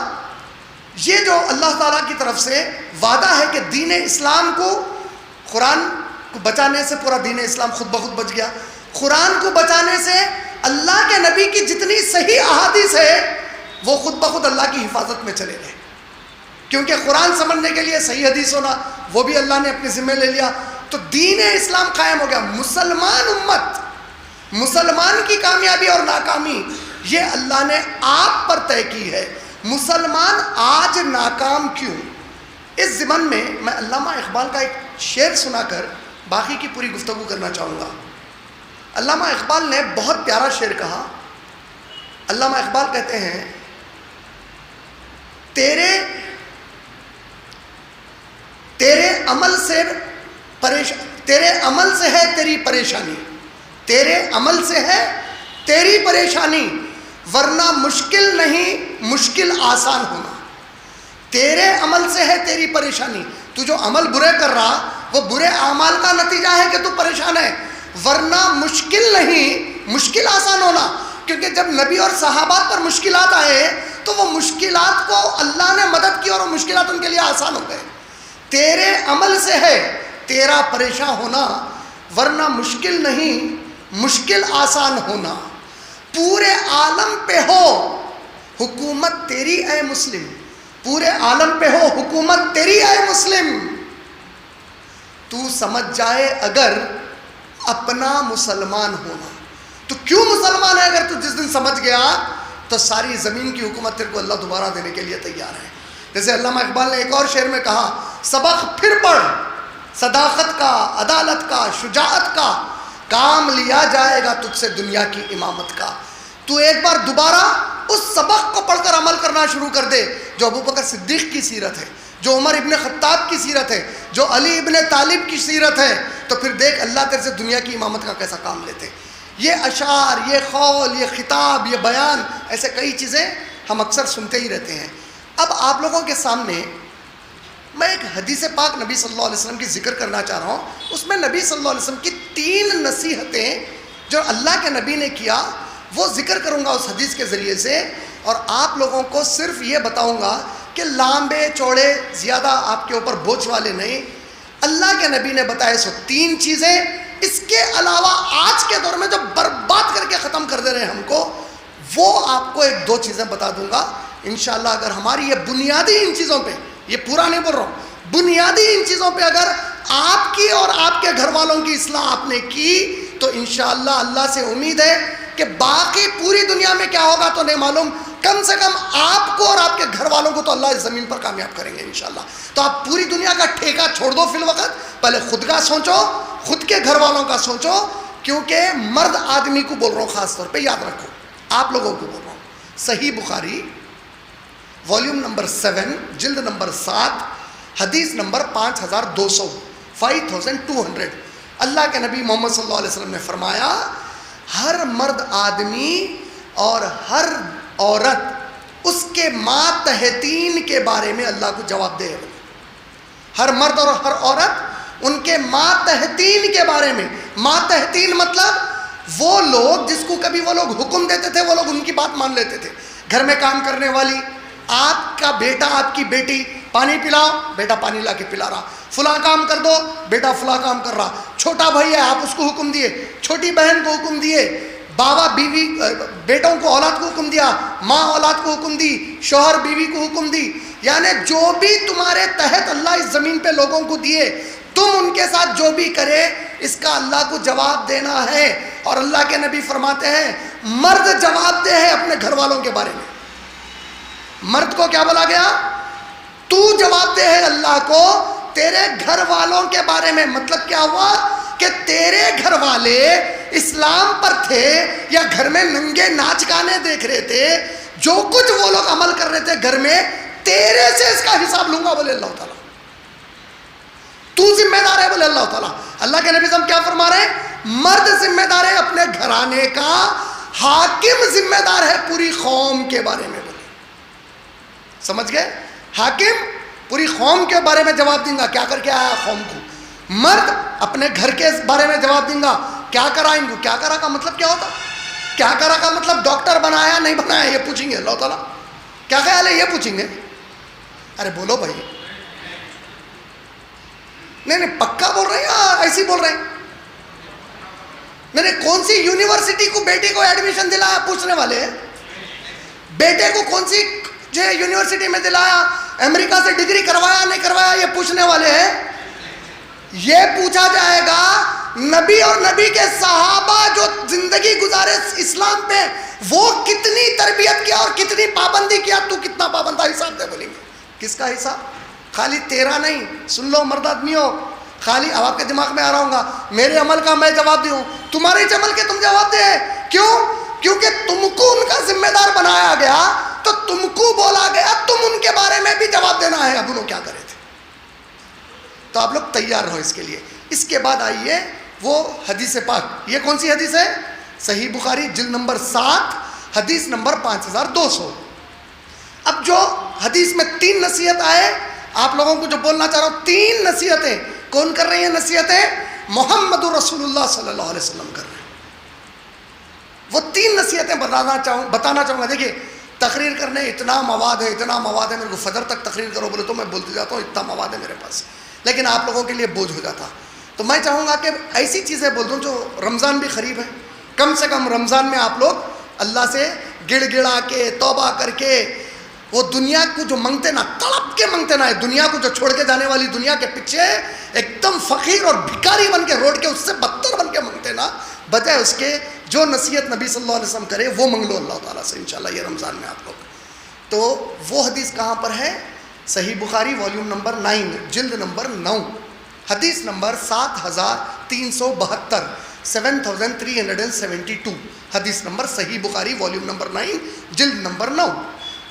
یہ جو اللہ تعالیٰ کی طرف سے وعدہ ہے کہ دین اسلام کو، قرآن کو بچانے سے پورا دین اسلام خود بخود بچ گیا۔ قرآن کو بچانے سے اللہ کے نبی کی جتنی صحیح احادیث ہے وہ خود بخود اللہ کی حفاظت میں چلے گئے، کیونکہ قرآن سمجھنے کے لیے صحیح حدیث ہونا وہ بھی اللہ نے اپنے ذمہ لے لیا، تو دین اسلام قائم ہو گیا۔ مسلمان امت، مسلمان کی کامیابی اور ناکامی یہ اللہ نے آپ پر طے کی ہے۔ مسلمان آج ناکام کیوں؟ اس ضمن میں علامہ اقبال کا ایک شعر سنا کر باقی کی پوری گفتگو کرنا چاہوں گا۔ علامہ اقبال نے بہت پیارا شعر کہا۔ علامہ اقبال کہتے ہیں، تیرے عمل سے ہے تیری پریشانی، تیرے عمل سے ہے تیری پریشانی، ورنہ مشکل نہیں مشکل آسان ہونا۔ تیرے عمل سے ہے تیری پریشانی، تو جو عمل برے کر رہا وہ برے اعمال کا نتیجہ ہے کہ تو پریشان ہے، ورنہ مشکل نہیں مشکل آسان ہونا۔ کیونکہ جب نبی اور صحابات پر مشکلات آئے تو وہ مشکلات کو اللہ نے مدد کی اور وہ مشکلات ان کے لیے آسان ہو گئے۔ تیرے عمل سے ہے تیرا پریشان ہونا، ورنہ مشکل نہیں مشکل آسان ہونا۔ پورے عالم پہ ہو حکومت تیری اے مسلم، پورے عالم پہ ہو حکومت تیری اے مسلم، تو سمجھ جائے اگر اپنا مسلمان ہونا۔ تو کیوں مسلمان ہے؟ اگر تو جس دن سمجھ گیا تو ساری زمین کی حکومت تیرے کو اللہ دوبارہ دینے کے لیے تیار ہے۔ جیسے علامہ اقبال نے ایک اور شعر میں کہا، سبق پھر پڑھ صداقت کا، عدالت کا، شجاعت کا، کام لیا جائے گا تجھ سے دنیا کی امامت کا۔ تو ایک بار دوبارہ اس سبق کو پڑھ کر عمل کرنا شروع کر دے جو ابوبکر صدیق کی سیرت ہے، جو عمر ابن خطاب کی سیرت ہے، جو علی ابن طالب کی سیرت ہے، تو پھر دیکھ اللہ تیرے سے دنیا کی امامت کا کیسا کام لیتے۔ یہ اشعار، یہ قول، یہ خطاب، یہ بیان، ایسے کئی چیزیں ہم اکثر سنتے ہی رہتے ہیں۔ اب آپ لوگوں کے سامنے میں ایک حدیث پاک نبی صلی اللہ علیہ وسلم کی ذکر کرنا چاہ رہا ہوں۔ اس میں نبی صلی اللہ علیہ وسلم کی 3 نصیحتیں جو اللہ کے نبی نے کیا وہ ذکر کروں گا اس حدیث کے ذریعے سے، اور آپ لوگوں کو صرف یہ بتاؤں گا کہ لامبے چوڑے زیادہ آپ کے اوپر بوجھ والے نہیں۔ اللہ کے نبی نے بتایا سو 3 چیزیں، اس کے علاوہ آج کے دور میں جو برباد کر کے ختم کر دے رہے ہیں ہم کو، وہ آپ کو 1-2 چیزیں بتا دوں گا انشاءاللہ۔ اگر ہماری یہ بنیادی ان چیزوں پہ، یہ پورا نہیں بول رہا ہوں، بنیادی ان چیزوں پہ اگر آپ کی اور آپ کے گھر والوں کی اصلاح آپ نے کی تو انشاءاللہ اللہ سے امید ہے کہ باقی پوری دنیا میں کیا ہوگا تو نہیں معلوم، کم سے کم آپ کو اور آپ کے گھر والوں کو تو اللہ اس زمین پر کامیاب کریں گے انشاءاللہ. تو آپ پوری دنیا کا ٹھیکہ چھوڑ دو فی الوقت، پہلے خود کا سوچو، خود کے گھر والوں کا سوچو، کیونکہ مرد آدمی کو بول رہا ہوں خاص طور پہ، یاد رکھو آپ لوگوں کو بول رہا ہوں. صحیح بخاری والیوم نمبر 7 جلد نمبر 7 حدیث نمبر 5200 5200. اللہ کے نبی محمد صلی اللہ علیہ وسلم نے فرمایا ہر مرد آدمی اور ہر عورت اس کے ماتحتین کے بارے میں اللہ کو جواب دے. ہر مرد اور ہر عورت ان کے ماتحتین کے بارے میں. ماتحتین مطلب وہ لوگ جس کو کبھی وہ لوگ حکم دیتے تھے، وہ لوگ ان کی بات مان لیتے تھے. گھر میں کام کرنے والی، آپ کا بیٹا آپ کی بیٹی، پانی پلاؤ، بیٹا پانی لا کے پلا رہا، فلاں کام کر دو، بیٹا فلاں کام کر رہا. چھوٹا بھائی ہے، آپ اس کو حکم دیے، چھوٹی بہن کو حکم دیے، بابا بیوی بیٹوں کو اولاد کو حکم دیا، ماں اولاد کو حکم دی، شوہر بیوی کو حکم دی. یعنی جو بھی تمہارے تحت اللہ اس زمین پہ لوگوں کو دیے، تم ان کے ساتھ جو بھی کرے اس کا اللہ کو جواب دینا ہے. اور اللہ کے نبی فرماتے ہیں مرد جواب دہ ہے اپنے گھر والوں کے بارے میں. مرد کو کیا بولا گیا؟ تو جواب دہ ہے اللہ کو تیرے گھر والوں کے بارے میں. مطلب کیا ہوا کہ تیرے گھر والے اسلام پر تھے یا گھر میں ننگے ناچ گانے دیکھ رہے تھے، جو کچھ وہ لوگ عمل کر رہے تھے گھر میں، تیرے سے اس کا حساب لوں گا بولے اللہ تعالیٰ. تو ذمہ دار ہے بولے اللہ تعالیٰ. اللہ کے نبی صاحب کیا فرما رہے ہیں؟ مرد ذمہ دار ہے اپنے گھرانے کا، حاکم ذمہ دار ہے پوری قوم کے بارے میں. بولے سمجھ گئے؟ حاکم پوری قوم کے بارے میں جواب دیں گا، کیا کر کے آیا قوم کو. مرد اپنے گھر کے بارے میں جواب دیں گا، کیا کرا ان کو. کیا کرا کا مطلب کیا ہوتا؟ کیا کرا کا مطلب ڈاکٹر بنایا نہیں بنایا یہ پوچھیں گے اللہ تعالیٰ. کیا خیال ہے یہ پوچھیں گے. ارے بولو بھائی. نہیں پکا بول رہے ہیں یا ایسی بول رہے ہیں؟ میں نے کون سی یونیورسٹی کو بیٹی کو ایڈمیشن دلایا پوچھنے والے ہیں. بیٹے کو کون سی یونیورسٹی میں دلایا، امریکہ سے ڈگری کروایا نہیں کروایا یہ پوچھنے والے ہیں. یہ پوچھا جائے گا نبی اور نبی کے صحابہ جو زندگی گزارے اسلام پہ، وہ کتنی تربیت کیا اور کتنی پابندی کیا، تو کتنا پابند تھا. حساب دے بولیں گے. کس کا حساب؟ خالی تیرا نہیں. سن لو مرد آدمیوں، خالی اب آپ کے دماغ میں آ رہا ہوں گا میرے عمل کا میں جواب دوں، تمہارے اس عمل کے تم جواب دے. کیوں؟ کیونکہ تم کو ان کا ذمہ دار بنایا گیا تو تم کو بولا گیا تم ان کے بارے میں بھی جواب دینا ہے. اب انہوں کیا کرے تھے. تو آپ لوگ تیار رہو اس کے لیے. اس کے بعد آئیے وہ حدیث پاک. یہ کون سی حدیث ہے؟ صحیح بخاری جلد نمبر 7 حدیث نمبر 5200. اب جو حدیث میں 3 نصیحت آئے آپ لوگوں کو جو بولنا چاہ رہا ہوں، 3 نصیحتیں کون کر رہے ہیں؟ نصیحتیں محمد رسول اللہ صلی اللہ علیہ وسلم کر رہے ہیں. وہ 3 نصیحتیں بتانا چاہوں گا. دیکھیے تقریر کرنے اتنا مواد ہے میرے کو فجر تک تقریر کرو بولے تو میں بولتے جاتا ہوں، اتنا مواد ہے میرے پاس، لیکن آپ لوگوں کے لیے بوجھ ہو جاتا. تو میں چاہوں گا کہ ایسی چیزیں بول دوں. جو رمضان بھی قریب ہے، کم سے کم رمضان میں آپ لوگ اللہ سے گڑ گڑا کے توبہ کر کے وہ دنیا کو جو منگتے نا، تڑپ کے منگتے نا، دنیا کو جو چھوڑ کے جانے والی دنیا کے پیچھے ایک دم فقیر اور بھکاری بن کے روڈ کے اس سے بدتر بن کے منگتے نا، بجائے اس کے جو نصیحت نبی صلی اللہ علیہ وسلم کرے وہ منگ لو اللہ تعالیٰ سے انشاءاللہ یہ رمضان میں آپ لوگ. تو وہ حدیث کہاں پر ہے؟ صحیح بخاری والیوم نمبر 9 جلد نمبر 9 حدیث نمبر 7372 7372 حدیث نمبر صحیح بخاری والیوم نمبر 9 جلد نمبر 9.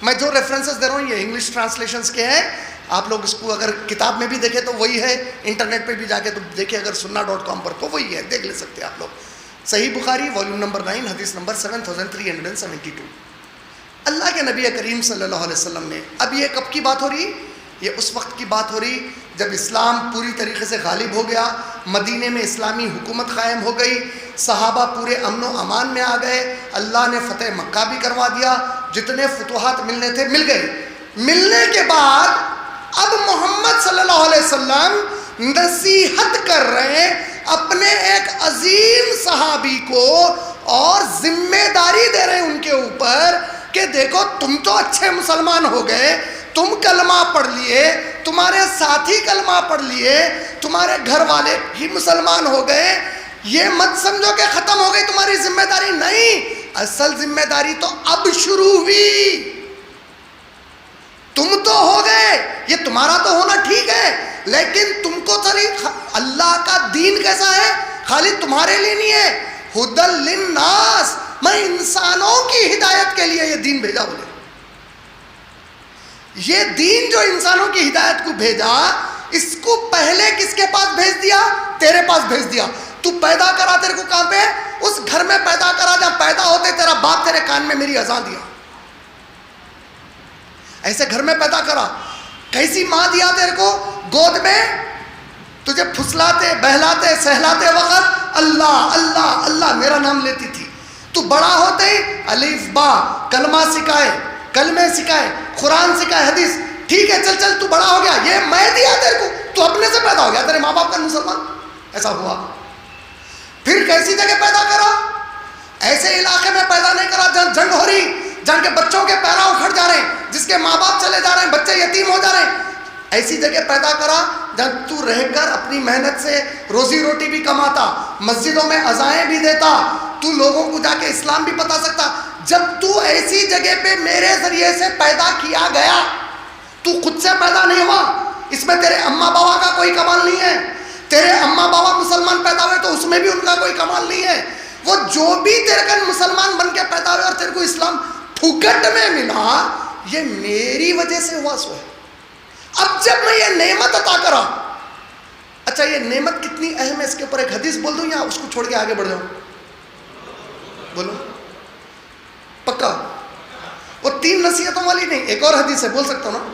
میں جو ریفرنسز دے رہا ہوں یہ انگلش ٹرانسلیشنز کے ہیں. آپ لوگ اس کو اگر کتاب میں بھی دیکھیں تو وہی ہے، انٹرنیٹ پہ بھی جا کے تو دیکھیں، اگر sunna.com پر تو وہی ہے، دیکھ لے سکتے ہیں آپ لوگ. صحیح بخاری والیوم نمبر 9 حدیث نمبر 7372. اللہ کے نبی کریم صلی اللہ علیہ وسلم نے، اب یہ کب کی بات ہو رہی؟ یہ اس وقت کی بات ہو رہی جب اسلام پوری طریقے سے غالب ہو گیا، مدینے میں اسلامی حکومت قائم ہو گئی، صحابہ پورے امن و امان میں آ گئے، اللہ نے فتح مکہ بھی کروا دیا، جتنے فتوحات ملنے تھے مل گئے. ملنے کے بعد اب محمد صلی اللہ علیہ وسلم نصیحت کر رہے ہیں اپنے ایک عظیم صحابی کو اور ذمہ داری دے رہے ہیں ان کے اوپر کہ دیکھو تم تو اچھے مسلمان ہو گئے، تم کلمہ پڑھ لیے، تمہارے ساتھی کلمہ پڑھ لیے، تمہارے گھر والے بھی مسلمان ہو گئے، یہ مت سمجھو کہ ختم ہو گئی تمہاری ذمہ داری. نہیں، اصل ذمہ داری تو اب شروع ہوئی. تم تو ہو گئے, یہ تمہارا تو ہونا ٹھیک ہے, لیکن تم کو اللہ کا دین کیسا ہے, خالی تمہارے لیے نہیں ہے, ہدی للناس, میں انسانوں کی ہدایت کے لیے یہ دین بھیجا. بولے یہ دین جو انسانوں کی ہدایت کو بھیجا, اس کو پہلے کس کے پاس بھیج دیا؟ تیرے پاس بھیج دیا. تو پیدا کرا, تیرے کو کہاں پہ؟ اس گھر میں پیدا کرا جہاں پیدا ہوتے تیرا باپ تیرے کان میں میری اذان دیا. ایسے گھر میں پیدا کرا. کیسی ماں دیا تیرے کو؟ گود میں تجھے پھسلاتے بہلاتے سہلاتے وقت اللہ اللہ اللہ میرا نام لیتی تھی. تو بڑا ہوتے ہی الف با کلمہ سکھائے, کلمے سکھائے, قرآن سکھائے, حدیث. ٹھیک ہے چل چل تو بڑا ہو گیا, یہ میں دیا تیرے کو, تو اپنے سے پیدا ہو گیا, تیرے ماں باپ کا مسلمان ایسا ہوا. پھر کیسی جگہ پیدا کرا؟ ایسے علاقے میں پیدا نہیں کرا جہاں جنگ ہو رہی, جہاں کے بچوں کے پیراں اکھڑ جا رہے ہیں, جس کے ماں باپ چلے جا رہے ہیں, بچے یتیم ہو جا رہے ہیں. ایسی جگہ پیدا کرا جہاں تو رہ کر اپنی محنت سے روزی روٹی بھی کماتا, مسجدوں میں اذانیں بھی دیتا, تو لوگوں کو جا کے اسلام بھی بتا سکتا. جب تو ایسی جگہ پہ میرے ذریعے سے پیدا کیا گیا, تو خود سے پیدا نہیں ہوا, اس میں تیرے اماں بابا کا کوئی کمال نہیں ہے. تیرے اماں بابا مسلمان پیدا ہوئے تو اس میں بھی ان کا کوئی کمال نہیں ہے. وہ جو بھی تیرے کن مسلمان بن کے پیدا ہوئے اور تیرے کو اسلام پھوکٹ میں ملا, یہ میری وجہ سے ہوا سو ہے. اب جب میں یہ نعمت عطا کرا, اچھا یہ نعمت کتنی اہم ہے, اس کے اوپر ایک حدیث بول دوں یا اس کو چھوڑ کے آگے بڑھ جاؤں؟ بولو پکا. وہ 3 نصیحتوں والی نہیں, ایک اور حدیث ہے, بول سکتا ہوں نا.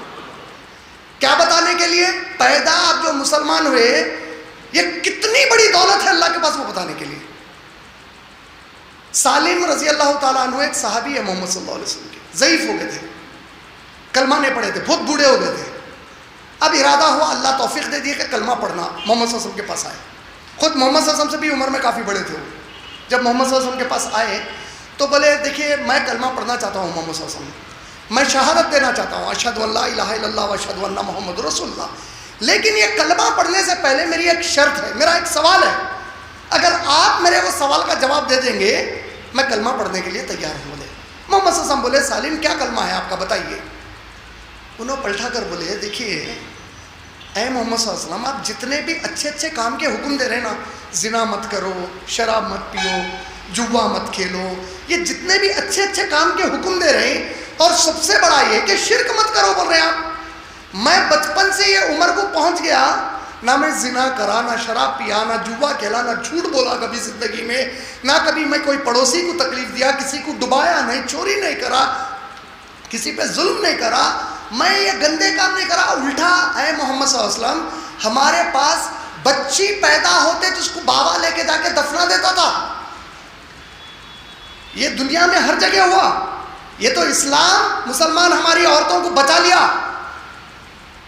کیا بتانے کے لیے؟ پیدا آپ جو مسلمان ہوئے, یہ کتنی بڑی دولت ہے اللہ کے پاس, وہ بتانے کے لیے. سالم رضی اللہ تعالیٰ عنہ ایک صحابی ہے محمد صلی اللہ علیہ وسلم کے, ضعیف ہو گئے تھے, کلمہ نہیں پڑھے تھے, بہت بوڑھے ہو گئے تھے. اب ارادہ ہوا, اللہ توفیق دے دی کہ کلمہ پڑھنا. محمد صلی اللہ علیہ وسلم کے پاس آئے. خود محمد صلی اللہ علیہ وسلم سے بھی عمر میں کافی بڑے تھے. جب محمد صلی اللہ علیہ وسلم کے پاس آئے تو بولے دیکھیے میں کلمہ پڑھنا چاہتا ہوں محمد صلی اللہ علیہ وسلم, میں شہادت دینا چاہتا ہوں, اشہد ان لا الہ الا اللہ و اشہد ان محمد رسول اللہ, لیکن یہ کلمہ پڑھنے سے پہلے میری ایک شرط ہے, میرا ایک سوال ہے, اگر آپ میرے وہ سوال کا جواب دے دیں گے میں کلمہ پڑھنے کے لیے تیار ہوں. بولے محمد صلی اللہ علیہ وسلم بولے سالم کیا کلمہ ہے آپ کا, بتائیے. انہوں پلٹا کر بولے دیکھیے اے محمد صلی اللہ علیہ وسلم, آپ جتنے بھی اچھے اچھے کام کے حکم دے رہے ہیں نا, زنا مت کرو, شراب مت پیو, جوا مت کھیلو, یہ جتنے بھی اچھے اچھے کام کے حکم دے رہے ہیں, اور سب سے بڑا یہ کہ شرک مت کرو بول رہے ہیں آپ. میں بچپن سے یہ عمر کو پہنچ گیا, نہ میں زنا کرا, نہ شراب پیا, نہ جوا کھیلا, نہ جھوٹ بولا کبھی زندگی میں, نہ کبھی میں کوئی پڑوسی کو تکلیف دیا, کسی کو ڈبایا نہیں, چوری نہیں کرا, کسی پہ ظلم نہیں کرا, میں یہ گندے کام نہیں کرا. الٹا اے محمد صلی اللہ علیہ وسلم, ہمارے پاس بچی پیدا ہوتے تو اس کو بابا لے کے جا کے دفنا دیتا تھا. یہ دنیا میں ہر جگہ ہوا. یہ تو اسلام مسلمان ہماری عورتوں کو بچا لیا,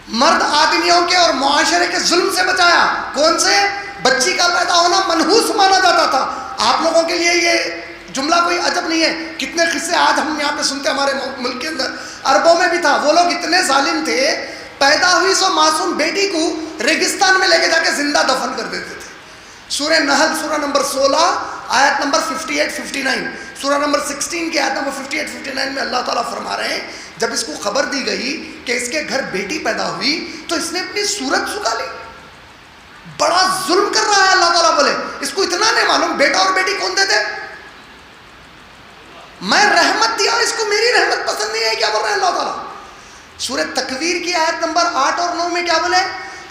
مرد آدمیوں کے اور معاشرے کے ظلم سے بچایا. کون سے؟ بچی کا پیدا ہونا منحوس مانا جاتا تھا. آپ لوگوں کے لیے یہ جملہ کوئی عجب نہیں ہے. کتنے قصے آج ہم یہاں پہ سنتے, ہمارے ملک کے اندر, عربوں میں بھی تھا. وہ لوگ اتنے ظالم تھے, پیدا ہوئی سو معصوم بیٹی کو ریگستان میں لے کے جا کے زندہ دفن کر دیتے تھے. سورہ نحل سورہ نمبر 16 آیت نمبر 58-59, سورہ نمبر 16 کی آیت نمبر 58-59 میں اللہ تعالیٰ فرما رہے ہیں, جب اس کو خبر دی گئی کہ اس کے گھر بیٹی پیدا ہوئی تو اس نے اپنی صورت سکھا لی. بڑا ظلم کر رہا ہے اللہ تعالیٰ. بولے اس کو اتنا نہیں معلوم بیٹا اور بیٹی کون دیتے؟ میں رحمت دیا, اس کو میری رحمت پسند نہیں ہے. کیا بول رہے ہیں اللہ تعالیٰ؟ سورہ تکویر کی آیت نمبر 8 اور 9 میں کیا بولے؟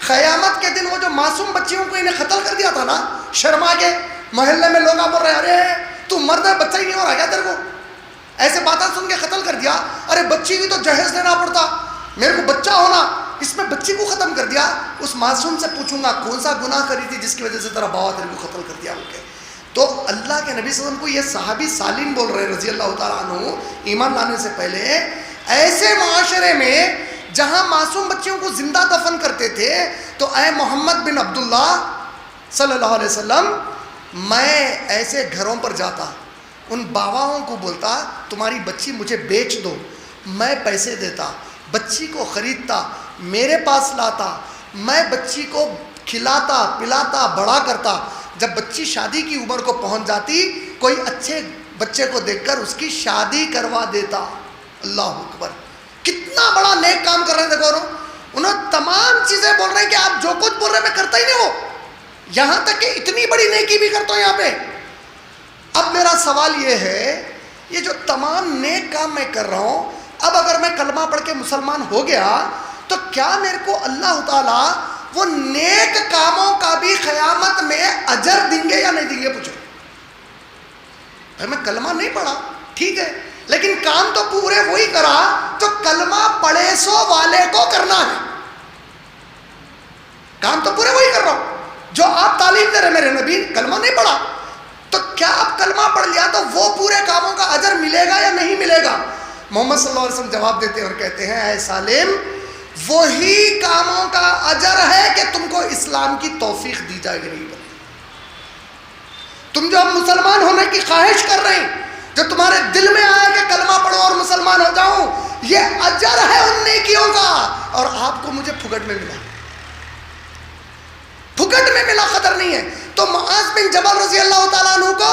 قیامت کے دن وہ جو معصوم بچیوں کو انہیں قتل کر دیا تھا نا, شرما کے محلے میں لوگ بول رہے ہیں ارے تو مرد ہے, بچہ ہی نہیں ہو رہا کیا تیرے کو, ایسے باتیں سن کے قتل کر دیا. ارے بچی کی تو جہیز لینا پڑتا, میرے کو بچہ ہونا, اس میں بچی کو ختم کر دیا. اس معصوم سے پوچھوں گا کون سا گناہ کری تھی جس کی وجہ سے تیرا بابا تیرے کو قتل کر دیا. تو اللہ کے نبی صلی اللہ علیہ وسلم کو یہ صحابی سالم بول رہے ہیں رضی اللہ تعالیٰ عنہ, ایمان لانے سے پہلے ایسے معاشرے میں جہاں معصوم بچیوں کو زندہ دفن کرتے تھے, تو اے محمد بن عبداللہ صلی اللہ علیہ وسلم, میں ایسے گھروں پر جاتا, ان باواؤں کو بولتا تمہاری بچی مجھے بیچ دو, میں پیسے دیتا, بچی کو خریدتا, میرے پاس لاتا, میں بچی کو کھلاتا پلاتا بڑا کرتا. جب بچی شادی کی عمر کو پہنچ جاتی, کوئی اچھے بچے کو دیکھ کر اس کی شادی کروا دیتا. اللہ اکبر, کتنا بڑا نیک کام کر رہے ہیں. دیکھو انہوں تمام چیزیں بول رہے ہیں کہ آپ جو کچھ بول رہے ہیں میں کرتا ہی نہیں ہوں, یہاں تک کہ اتنی بڑی نیکی بھی کرتا ہوں یہاں پہ. اب میرا سوال یہ ہے, یہ جو تمام نیک کام میں کر رہا ہوں, اب اگر میں کلمہ پڑھ کے مسلمان ہو گیا تو کیا میرے کو اللہ تعالیٰ وہ نیک کاموں کا بھی قیامت میں اجر دیں گے یا نہیں دیں گے؟ پوچھو. میں کلمہ نہیں پڑھا ٹھیک ہے, لیکن کام تو پورے وہی کرا تو کلمہ پڑھے سو والے کو کرنا ہے. کام تو پورے وہی کر رہا ہوں جو آپ تعلیم دے رہے. میرے نبی کلمہ نہیں پڑھا, تو کیا آپ کلمہ پڑھ لیا تو وہ پورے کاموں کا اجر ملے گا یا نہیں ملے گا؟ محمد صلی اللہ علیہ وسلم جواب دیتے ہیں اور کہتے ہیں, اے سالم, وہی کاموں کا اجر ہے کہ تم کو اسلام کی توفیق دی جائے گی. تم جو اب مسلمان ہونے کی خواہش کر رہے ہیں, جو تمہارے دل میں آیا کہ کلمہ پڑھو اور مسلمان ہو جاؤں, یہ اجر ہے ان نیکیوں کا, اور آپ کو مجھے پھگٹ میں ملا. پھگٹ میں ملا, قدر نہیں ہے. تو معاذ بن جبل رضی اللہ تعالیٰ عنہ کو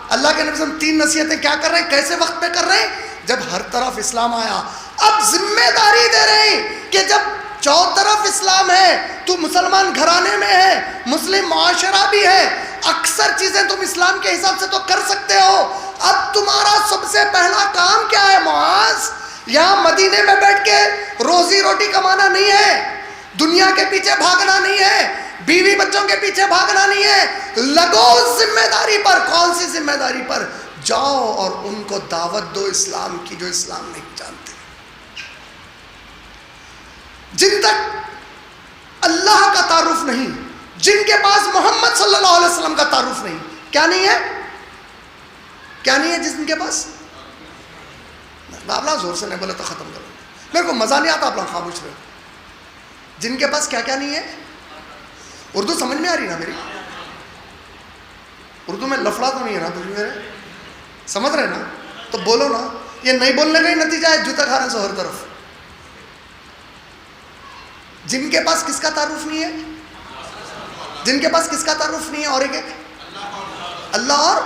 اللہ کے نبی صلی اللہ علیہ وسلم 3 نصیحتیں کیا کر رہے ہیں, کیسے وقت پہ کر رہے ہیں؟ جب ہر طرف اسلام آیا. اب ذمہ داری دے رہے ہیں کہ جب چوطرف اسلام ہے, تو مسلمان گھرانے میں ہے, مسلم معاشرہ بھی ہے, اکثر چیزیں تم اسلام کے حساب سے تو کر سکتے ہو. اب تمہارا سب سے پہلا کام کیا ہے معاذ؟ یہاں مدینے میں بیٹھ کے روزی روٹی کمانا نہیں ہے, دنیا کے پیچھے بھاگنا نہیں ہے, بیوی بچوں کے پیچھے بھاگنا نہیں ہے. لگو اس ذمہ داری پر. کون سی ذمہ داری پر؟ جاؤ اور ان کو دعوت دو اسلام کی, جو اسلام نہیں جانتے. جن تک اللہ کا تعارف نہیں, جن کے پاس محمد صلی اللہ علیہ وسلم کا تعارف نہیں. کیا نہیں ہے؟ کیا نہیں ہے جن کے پاس؟ آپ لا زور سے نہیں بولے تو ختم کرو, میرے کو مزہ نہیں آتا آپ لوگ خاموش رہے. جن کے پاس کیا کیا نہیں ہے؟ اردو سمجھ میں آ رہی نا میری؟ اردو میں لفڑا تو نہیں ہے نا تجھے میرے؟ سمجھ رہے نا؟ تو بولو نا. یہ نہیں بولنے کا ہی نتیجہ ہے جوتا کھانے سے ہر طرف. جن کے پاس کس کا تعارف نہیں ہے؟ جن کے پاس کس کا تعارف نہیں ہے؟ اور ایک اللہ. اور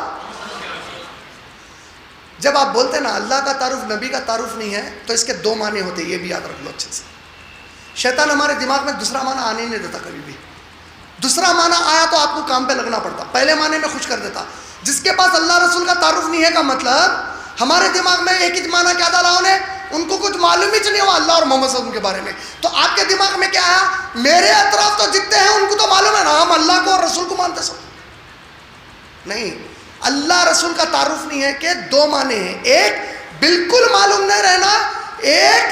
جب آپ بولتے نا اللہ کا تعارف, نبی کا تعارف نہیں ہے, تو اس کے 2 معنی ہوتے ہیں, یہ بھی یاد رکھ لو اچھے سے. شیطان ہمارے دماغ میں دوسرا معنی آنے نہیں دیتا کبھی بھی. دوسرا معنی آیا تو آپ کو کام پہ لگنا پڑتا, پہلے معنی میں خوش کر دیتا. جس کے پاس اللہ رسول کا تعارف نہیں ہے کا مطلب ہمارے دماغ میں ایک ہی معنی کیا ڈالا انہیں, ان کو کچھ معلوم ہی نہیں ہوا اللہ اور محمد صلی اللہ علیہ وسلم کے بارے میں. تو آپ کے دماغ میں کیا آیا؟ میرے اطراف تو جتنے ہیں ان کو تو معلوم ہے نا, ہم اللہ کو اور رسول کو مانتے سب. نہیں, اللہ رسول کا تعارف نہیں ہے کہ 2 معنی ہیں. ایک بالکل معلوم نہیں رہنا, ایک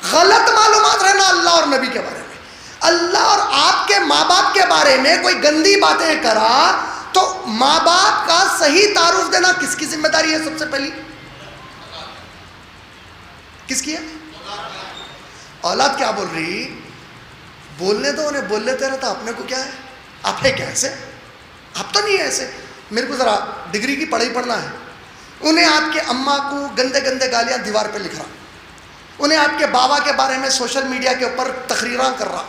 غلط معلومات رہنا اللہ اور نبی کے بارے میں. اللہ اور آپ کے ماں باپ کے بارے میں کوئی گندی باتیں کرا تو ماں باپ کا صحیح تعارف دینا کس کی ذمہ داری ہے؟ سب سے پہلی کس کی ہے؟ اولاد کیا بول رہی؟ بولنے دو انہیں, بول لیتے رہتا. اپنے کو کیا ہے؟ آپ ہے کیا ایسے؟ آپ تو نہیں ہے ایسے. میرے کو ذرا ڈگری کی پڑھائی پڑھنا ہے. انہیں آپ کے اماں کو گندے گندے گالیاں دیوار پہ لکھ رہا, انہیں آپ کے بابا کے بارے میں سوشل میڈیا کے اوپر تقریراں کر رہا.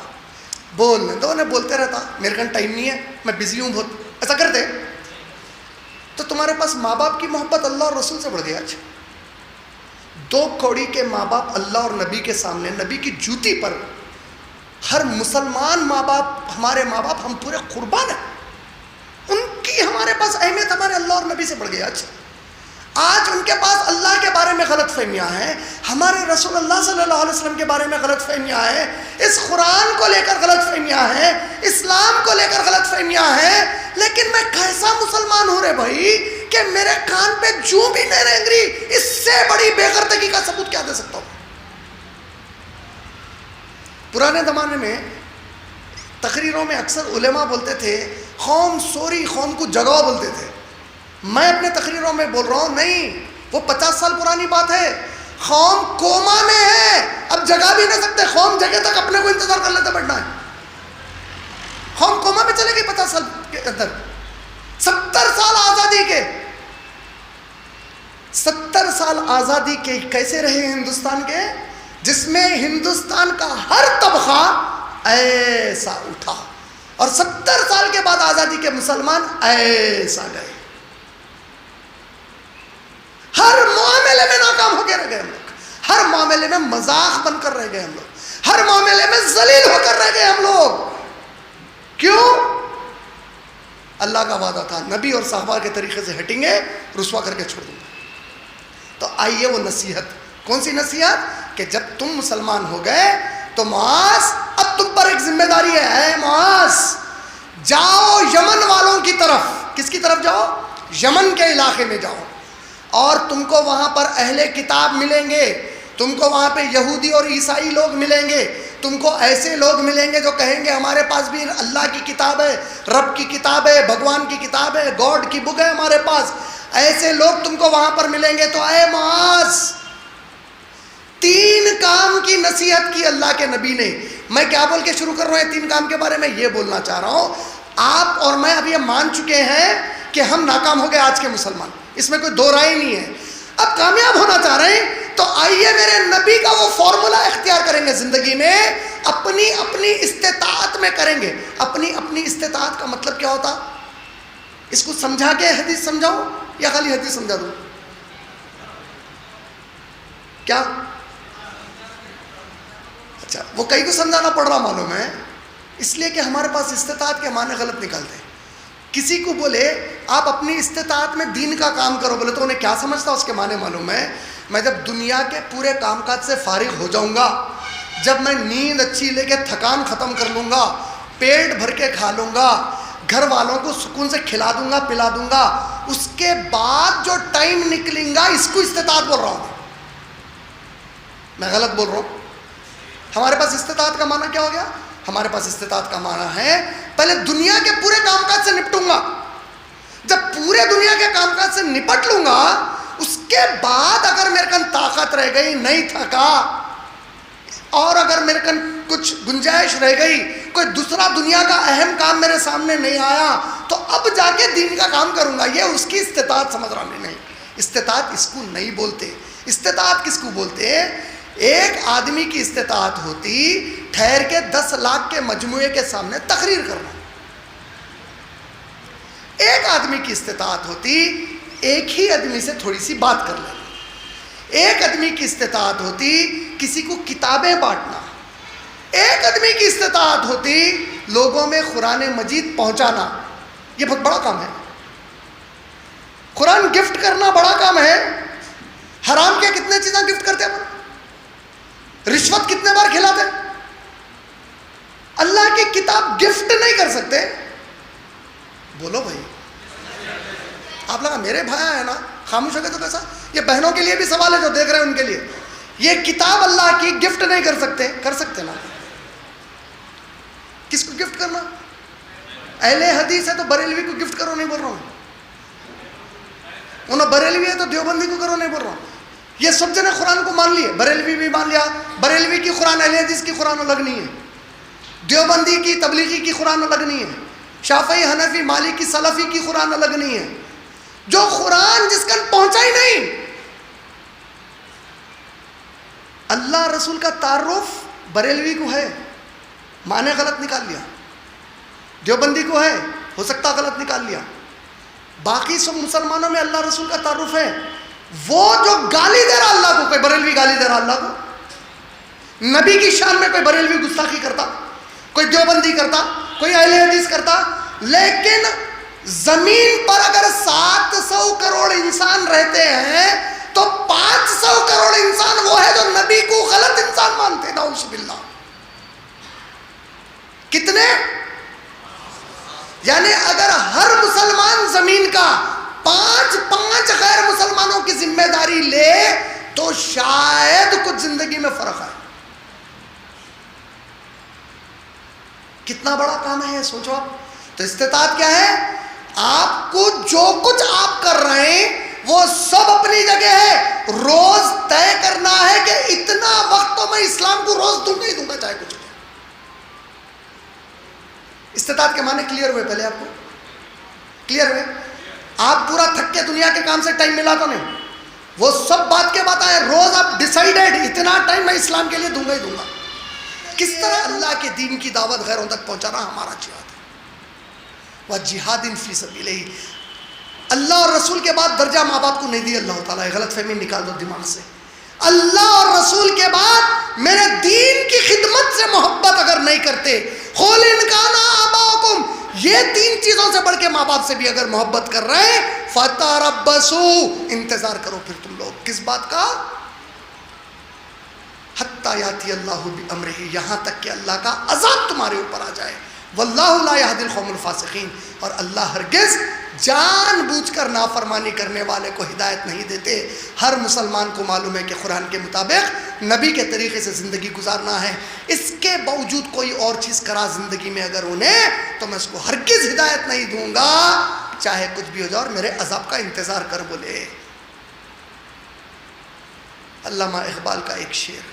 بولنے دو انہیں, بولتے رہتا. میرے کن ٹائم نہیں ہے, میں بزی ہوں بہت. ایسا کرتے تو تمہارے پاس ماں باپ کی محبت اللہ اور رسول سے بڑھ گئی. آج 2 کوڑی کے ماں باپ اللہ اور نبی کے سامنے, نبی کی جوتی پر. ہر مسلمان ماں باپ, ہمارے ماں باپ, ہم پورے قربان ہیں. ان کی ہمارے پاس اہمیت ہمارے اللہ اور نبی سے بڑھ گئی. آج ان کے پاس اللہ کے بارے میں غلط فہمیاں ہیں, ہمارے رسول اللہ صلی اللہ علیہ وسلم کے بارے میں غلط فہمیاں ہیں, اس قرآن کو لے کر غلط فہمیاں ہیں, اسلام کو لے کر غلط فہمیاں ہیں. لیکن میں کیسا مسلمان ہوں رے بھائی کہ میرے کان پہ جو بھی نہیں رنگ رہی, اس سے بڑی بے غیرتی کا ثبوت کیا دے سکتا ہوں؟ پرانے زمانے میں تقریروں میں اکثر علماء بولتے تھے قوم سوری, قوم کو جگاؤ بولتے تھے. میں اپنے تقریروں میں بول رہا ہوں نہیں, وہ 50 سال پرانی بات ہے. قوم کوما میں ہے, اب جگا بھی نہیں سکتے. قوم جگہ تک اپنے کو انتظار کر لیتے بیٹھنا ہے. قوم کوما میں چلے گئی 50 سال کے اندر. 70 سال آزادی کے, 70 سال آزادی کے کیسے رہے ہندوستان کے, جس میں ہندوستان کا ہر طبقہ ایسا اٹھا, اور 70 سال کے بعد آزادی کے مسلمان ایسا گئے. میں ناکام ہو کے رہ گئے ہم لوگ, ہر معاملے میں مذاق بن کر رہ گئے ہم لوگ, ہر معاملے میں ذلیل ہو کر رہ گئے ہم لوگ. کیوں؟ اللہ کا وعدہ تھا نبی اور صحابہ کے طریقے سے ہٹیں گے رسوا کر کے چھوڑ دوں گا. تو آئیے وہ نصیحت. کون سی نصیحت؟ کہ جب تم مسلمان ہو گئے تو معاذ اب تم پر ایک ذمہ داری ہے. اے معاذ جاؤ یمن والوں کی طرف. کس کی طرف جاؤ؟ یمن کے علاقے میں جاؤ, اور تم کو وہاں پر اہل کتاب ملیں گے, تم کو وہاں پہ یہودی اور عیسائی لوگ ملیں گے, تم کو ایسے لوگ ملیں گے جو کہیں گے ہمارے پاس بھی اللہ کی کتاب ہے, رب کی کتاب ہے, بھگوان کی کتاب ہے, گاڈ کی بک ہے ہمارے پاس. ایسے لوگ تم کو وہاں پر ملیں گے. تو اے معاذ 3 کام کی نصیحت کی اللہ کے نبی نے. میں کیا بول کے شروع کر رہا ہوں 3 کام کے بارے میں؟ یہ بولنا چاہ رہا ہوں آپ اور میں اب یہ مان چکے ہیں کہ ہم ناکام ہو گئے آج کے مسلمان, اس میں کوئی دو رائے نہیں ہے. اب کامیاب ہونا چاہ رہے ہیں تو آئیے میرے نبی کا وہ فارمولا اختیار کریں گے زندگی میں, اپنی اپنی استطاعت میں کریں گے. اپنی اپنی استطاعت کا مطلب کیا ہوتا؟ اس کو سمجھا کے حدیث سمجھاؤ یا خالی حدیث سمجھا دوں؟ کیا اچھا وہ کئی کو سمجھانا پڑ رہا معلوم ہے, اس لیے کہ ہمارے پاس استطاعت کے معنی غلط نکالتے ہیں. کسی کو بولے آپ اپنی استطاعت میں دین کا کام کرو, بولے تو انہیں کیا سمجھتا اس کے معنی معلوم ہے؟ میں جب دنیا کے پورے کام کاج سے فارغ ہو جاؤں گا, جب میں نیند اچھی لے کے تھکان ختم کر لوں گا, پیٹ بھر کے کھا لوں گا, گھر والوں کو سکون سے کھلا دوں گا پلا دوں گا, اس کے بعد جو ٹائم نکلیں گا اس کو استطاعت بول رہا ہوں. میں غلط بول رہا ہوں؟ ہمارے پاس استطاعت کا معنی کیا ہو گیا؟ ہمارے پاس استطاعت کا معنی ہے پہلے دنیا کے پورے کام کاج سے نپٹوں گا, جب پورے دنیا کے کام کاج سے نپٹ لوں گا اس کے بعد اگر میرے کن طاقت رہ گئی, نہیں تھکا, اور اگر میرے کن کچھ گنجائش رہ گئی, کوئی دوسرا دنیا کا اہم کام میرے سامنے نہیں آیا, تو اب جا کے دین کا کام کروں گا. یہ اس کی استطاعت سمجھ رہا نہیں. استطاعت اس کو نہیں بولتے. استطاعت کس کو بولتے ہیں؟ ایک آدمی کی استطاعت ہوتی ٹھہر کے 10 لاکھ کے مجموعے کے سامنے تقریر کرنا. ایک آدمی کی استطاعت ہوتی ایک ہی آدمی سے تھوڑی سی بات کر لینا. ایک آدمی کی استطاعت ہوتی کسی کو کتابیں بانٹنا. ایک آدمی کی استطاعت ہوتی لوگوں میں قرآن مجید پہنچانا. یہ بہت بڑا کام ہے. قرآن گفٹ کرنا بڑا کام ہے. حرام کے کتنے چیزیں گفٹ کرتے ہیں, رشوت کتنے بار کھلاتے ہیں. اللہ کی کتاب گفٹ نہیں کر سکتے. بولو بھائی, آپ لگا میرے بھائی ہیں نا خاموش ہو گئے تو کیسا؟ یہ بہنوں کے لیے بھی سوال ہے جو دیکھ رہے ہیں ان کے لیے. یہ کتاب اللہ کی گفٹ نہیں کر سکتے. کر سکتے نا. کس کو گفٹ کرنا؟ اہل حدیث ہے تو بریلوی کو گفٹ کرو نہیں بول رہا ہوں. انہوں بریلوی ہے تو دیوبندی کو کرو نہیں بول رہا ہوں. یہ سب جنے قرآن کو مان لیے, بریلوی بھی مان لیا. بریلوی کی قرآن اہل حدیث کی قرآن الگ نہیں ہے, دیوبندی کی تبلیغی کی قرآن الگ نہیں ہے, شافعی حنفی مالکی سلفی کی قرآن الگ نہیں ہے. جو قرآن جس کن پہنچا ہی نہیں. اللہ رسول کا تعارف بریلوی کو ہے, معنی غلط نکال لیا. دیوبندی کو ہے, ہو سکتا غلط نکال لیا. باقی سب مسلمانوں میں اللہ رسول کا تعارف ہے. وہ جو گالی دے رہا اللہ کو, کوئی بریلوی گالی دے رہا اللہ کو, نبی کی شان میں کوئی بریلوی گستاخی کرتا, کوئی دیوبندی کرتا, کوئی اہل حدیث کرتا. لیکن زمین پر اگر 700 کروڑ انسان رہتے ہیں تو 500 کروڑ انسان وہ ہے جو نبی کو غلط انسان مانتے. نعوذ باللہ. کتنے؟ یعنی اگر ہر مسلمان زمین کا 5 غیر مسلمانوں کی ذمہ داری لے تو شاید کچھ زندگی میں فرق آئے. کتنا بڑا کام ہے یہ سوچو آپ. تو استطاعت کیا ہے؟ آپ کو جو کچھ آپ کر رہے ہیں وہ سب اپنی جگہ ہے. روز طے کرنا ہے کہ اتنا وقت تو میں اسلام کو روز دوں گا ہی دوں گا چاہے کچھ. استطاعت کے معنی کلیئر ہوئے؟ پہلے آپ کو کلیئر ہوئے؟ آپ پورا تھک کے دنیا کے کام سے ٹائم ملا تو نہیں, وہ سب بات کے بات آئے. روز آپ ڈیسائیڈڈ اتنا ٹائم میں اسلام کے لیے دوں گا ہی دوں گا. کس طرح اللہ کے دین کی دعوت غیروں تک پہنچانا ہمارا جہاد ہے. وہ جہاد فی سبیلہ. اللہ اور رسول کے بعد درجہ ماں باپ کو نہیں دیا اللہ تعالیٰ. غلط فہمی نکال دو دماغ سے. اللہ اور رسول کے بعد میرے دین کی خدمت سے محبت اگر نہیں کرتے، قُلْ إِنْ كَانَ آبَاؤُكُمْ، یہ 3 چیزوں سے بڑھ کے ماں باپ سے بھی اگر محبت کر رہے ہیں، فَتَرَبَّصُوا، انتظار کرو پھر تم لوگ. کس بات کا؟ حَتَّى يَأْتِيَ اللَّهُ بِأَمْرِهِ، یہاں تک کہ اللہ کا عذاب تمہارے اوپر آ جائے. وَاللَّهُ لَا يَهْدِي الْقَوْمَ الْفَاسِقِينَ، اور اللہ ہرگز جان بوجھ کر نافرمانی کرنے والے کو ہدایت نہیں دیتے. ہر مسلمان کو معلوم ہے کہ قرآن کے مطابق نبی کے طریقے سے زندگی گزارنا ہے. اس کے باوجود کوئی اور چیز کرا زندگی میں اگر انہیں، تو میں اس کو ہرگز ہدایت نہیں دوں گا، چاہے کچھ بھی ہو جائے، اور میرے عذاب کا انتظار کر بولے. علامہ اقبال کا ایک شعر،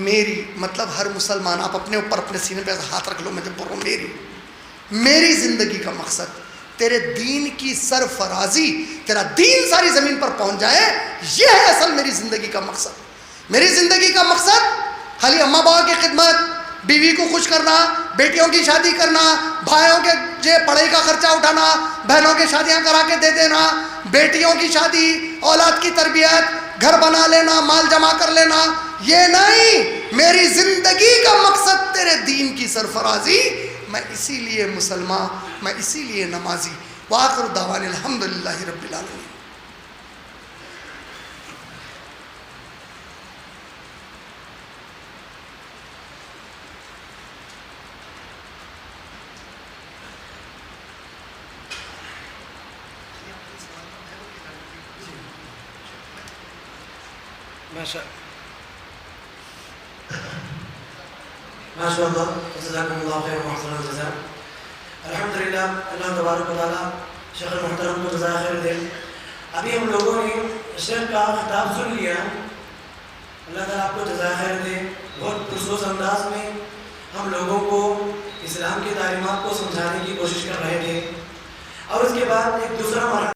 میری مطلب ہر مسلمان، آپ اپنے اوپر اپنے سینے پہ ہاتھ رکھ لو. میں جب بول رہا ہوں میری زندگی کا مقصد تیرے دین کی سرفرازی، تیرا دین ساری زمین پر پہنچ جائے، یہ ہے اصل میری زندگی کا مقصد. میری زندگی کا مقصد خالی اماں باپ کی خدمت، بیوی کو خوش کرنا، بیٹیوں کی شادی کرنا، بھائیوں کے پڑھائی کا خرچہ اٹھانا، بہنوں کی شادیاں کرا کے دے دینا، بیٹیوں کی شادی، اولاد کی تربیت، گھر بنا لینا، مال جمع کر لینا، یہ نہیں. میری زندگی کا مقصد تیرے دین کی سرفرازی. میں اسی لیے مسلمان، میں اسی لیے نمازی. وآخر دعوانا الحمدللہ رب العالمین. ماشاء اللہ، جزاکم اللہ خیر و احسن الجزاء. الحمدللہ، اللہ تبارک و تعالیٰ شیخ محترم کو جزائے خیر دے. ابھی ہم لوگوں نے شیخ کا خطاب سن لیا، اللہ تعالیٰ آپ کو جزائے خیر دے. بہت پرسوز انداز میں ہم لوگوں کو اسلام کی تعلیمات کو سمجھانے کی کوشش کر رہے تھے، اور اس کے بعد ایک دوسرا مرحلہ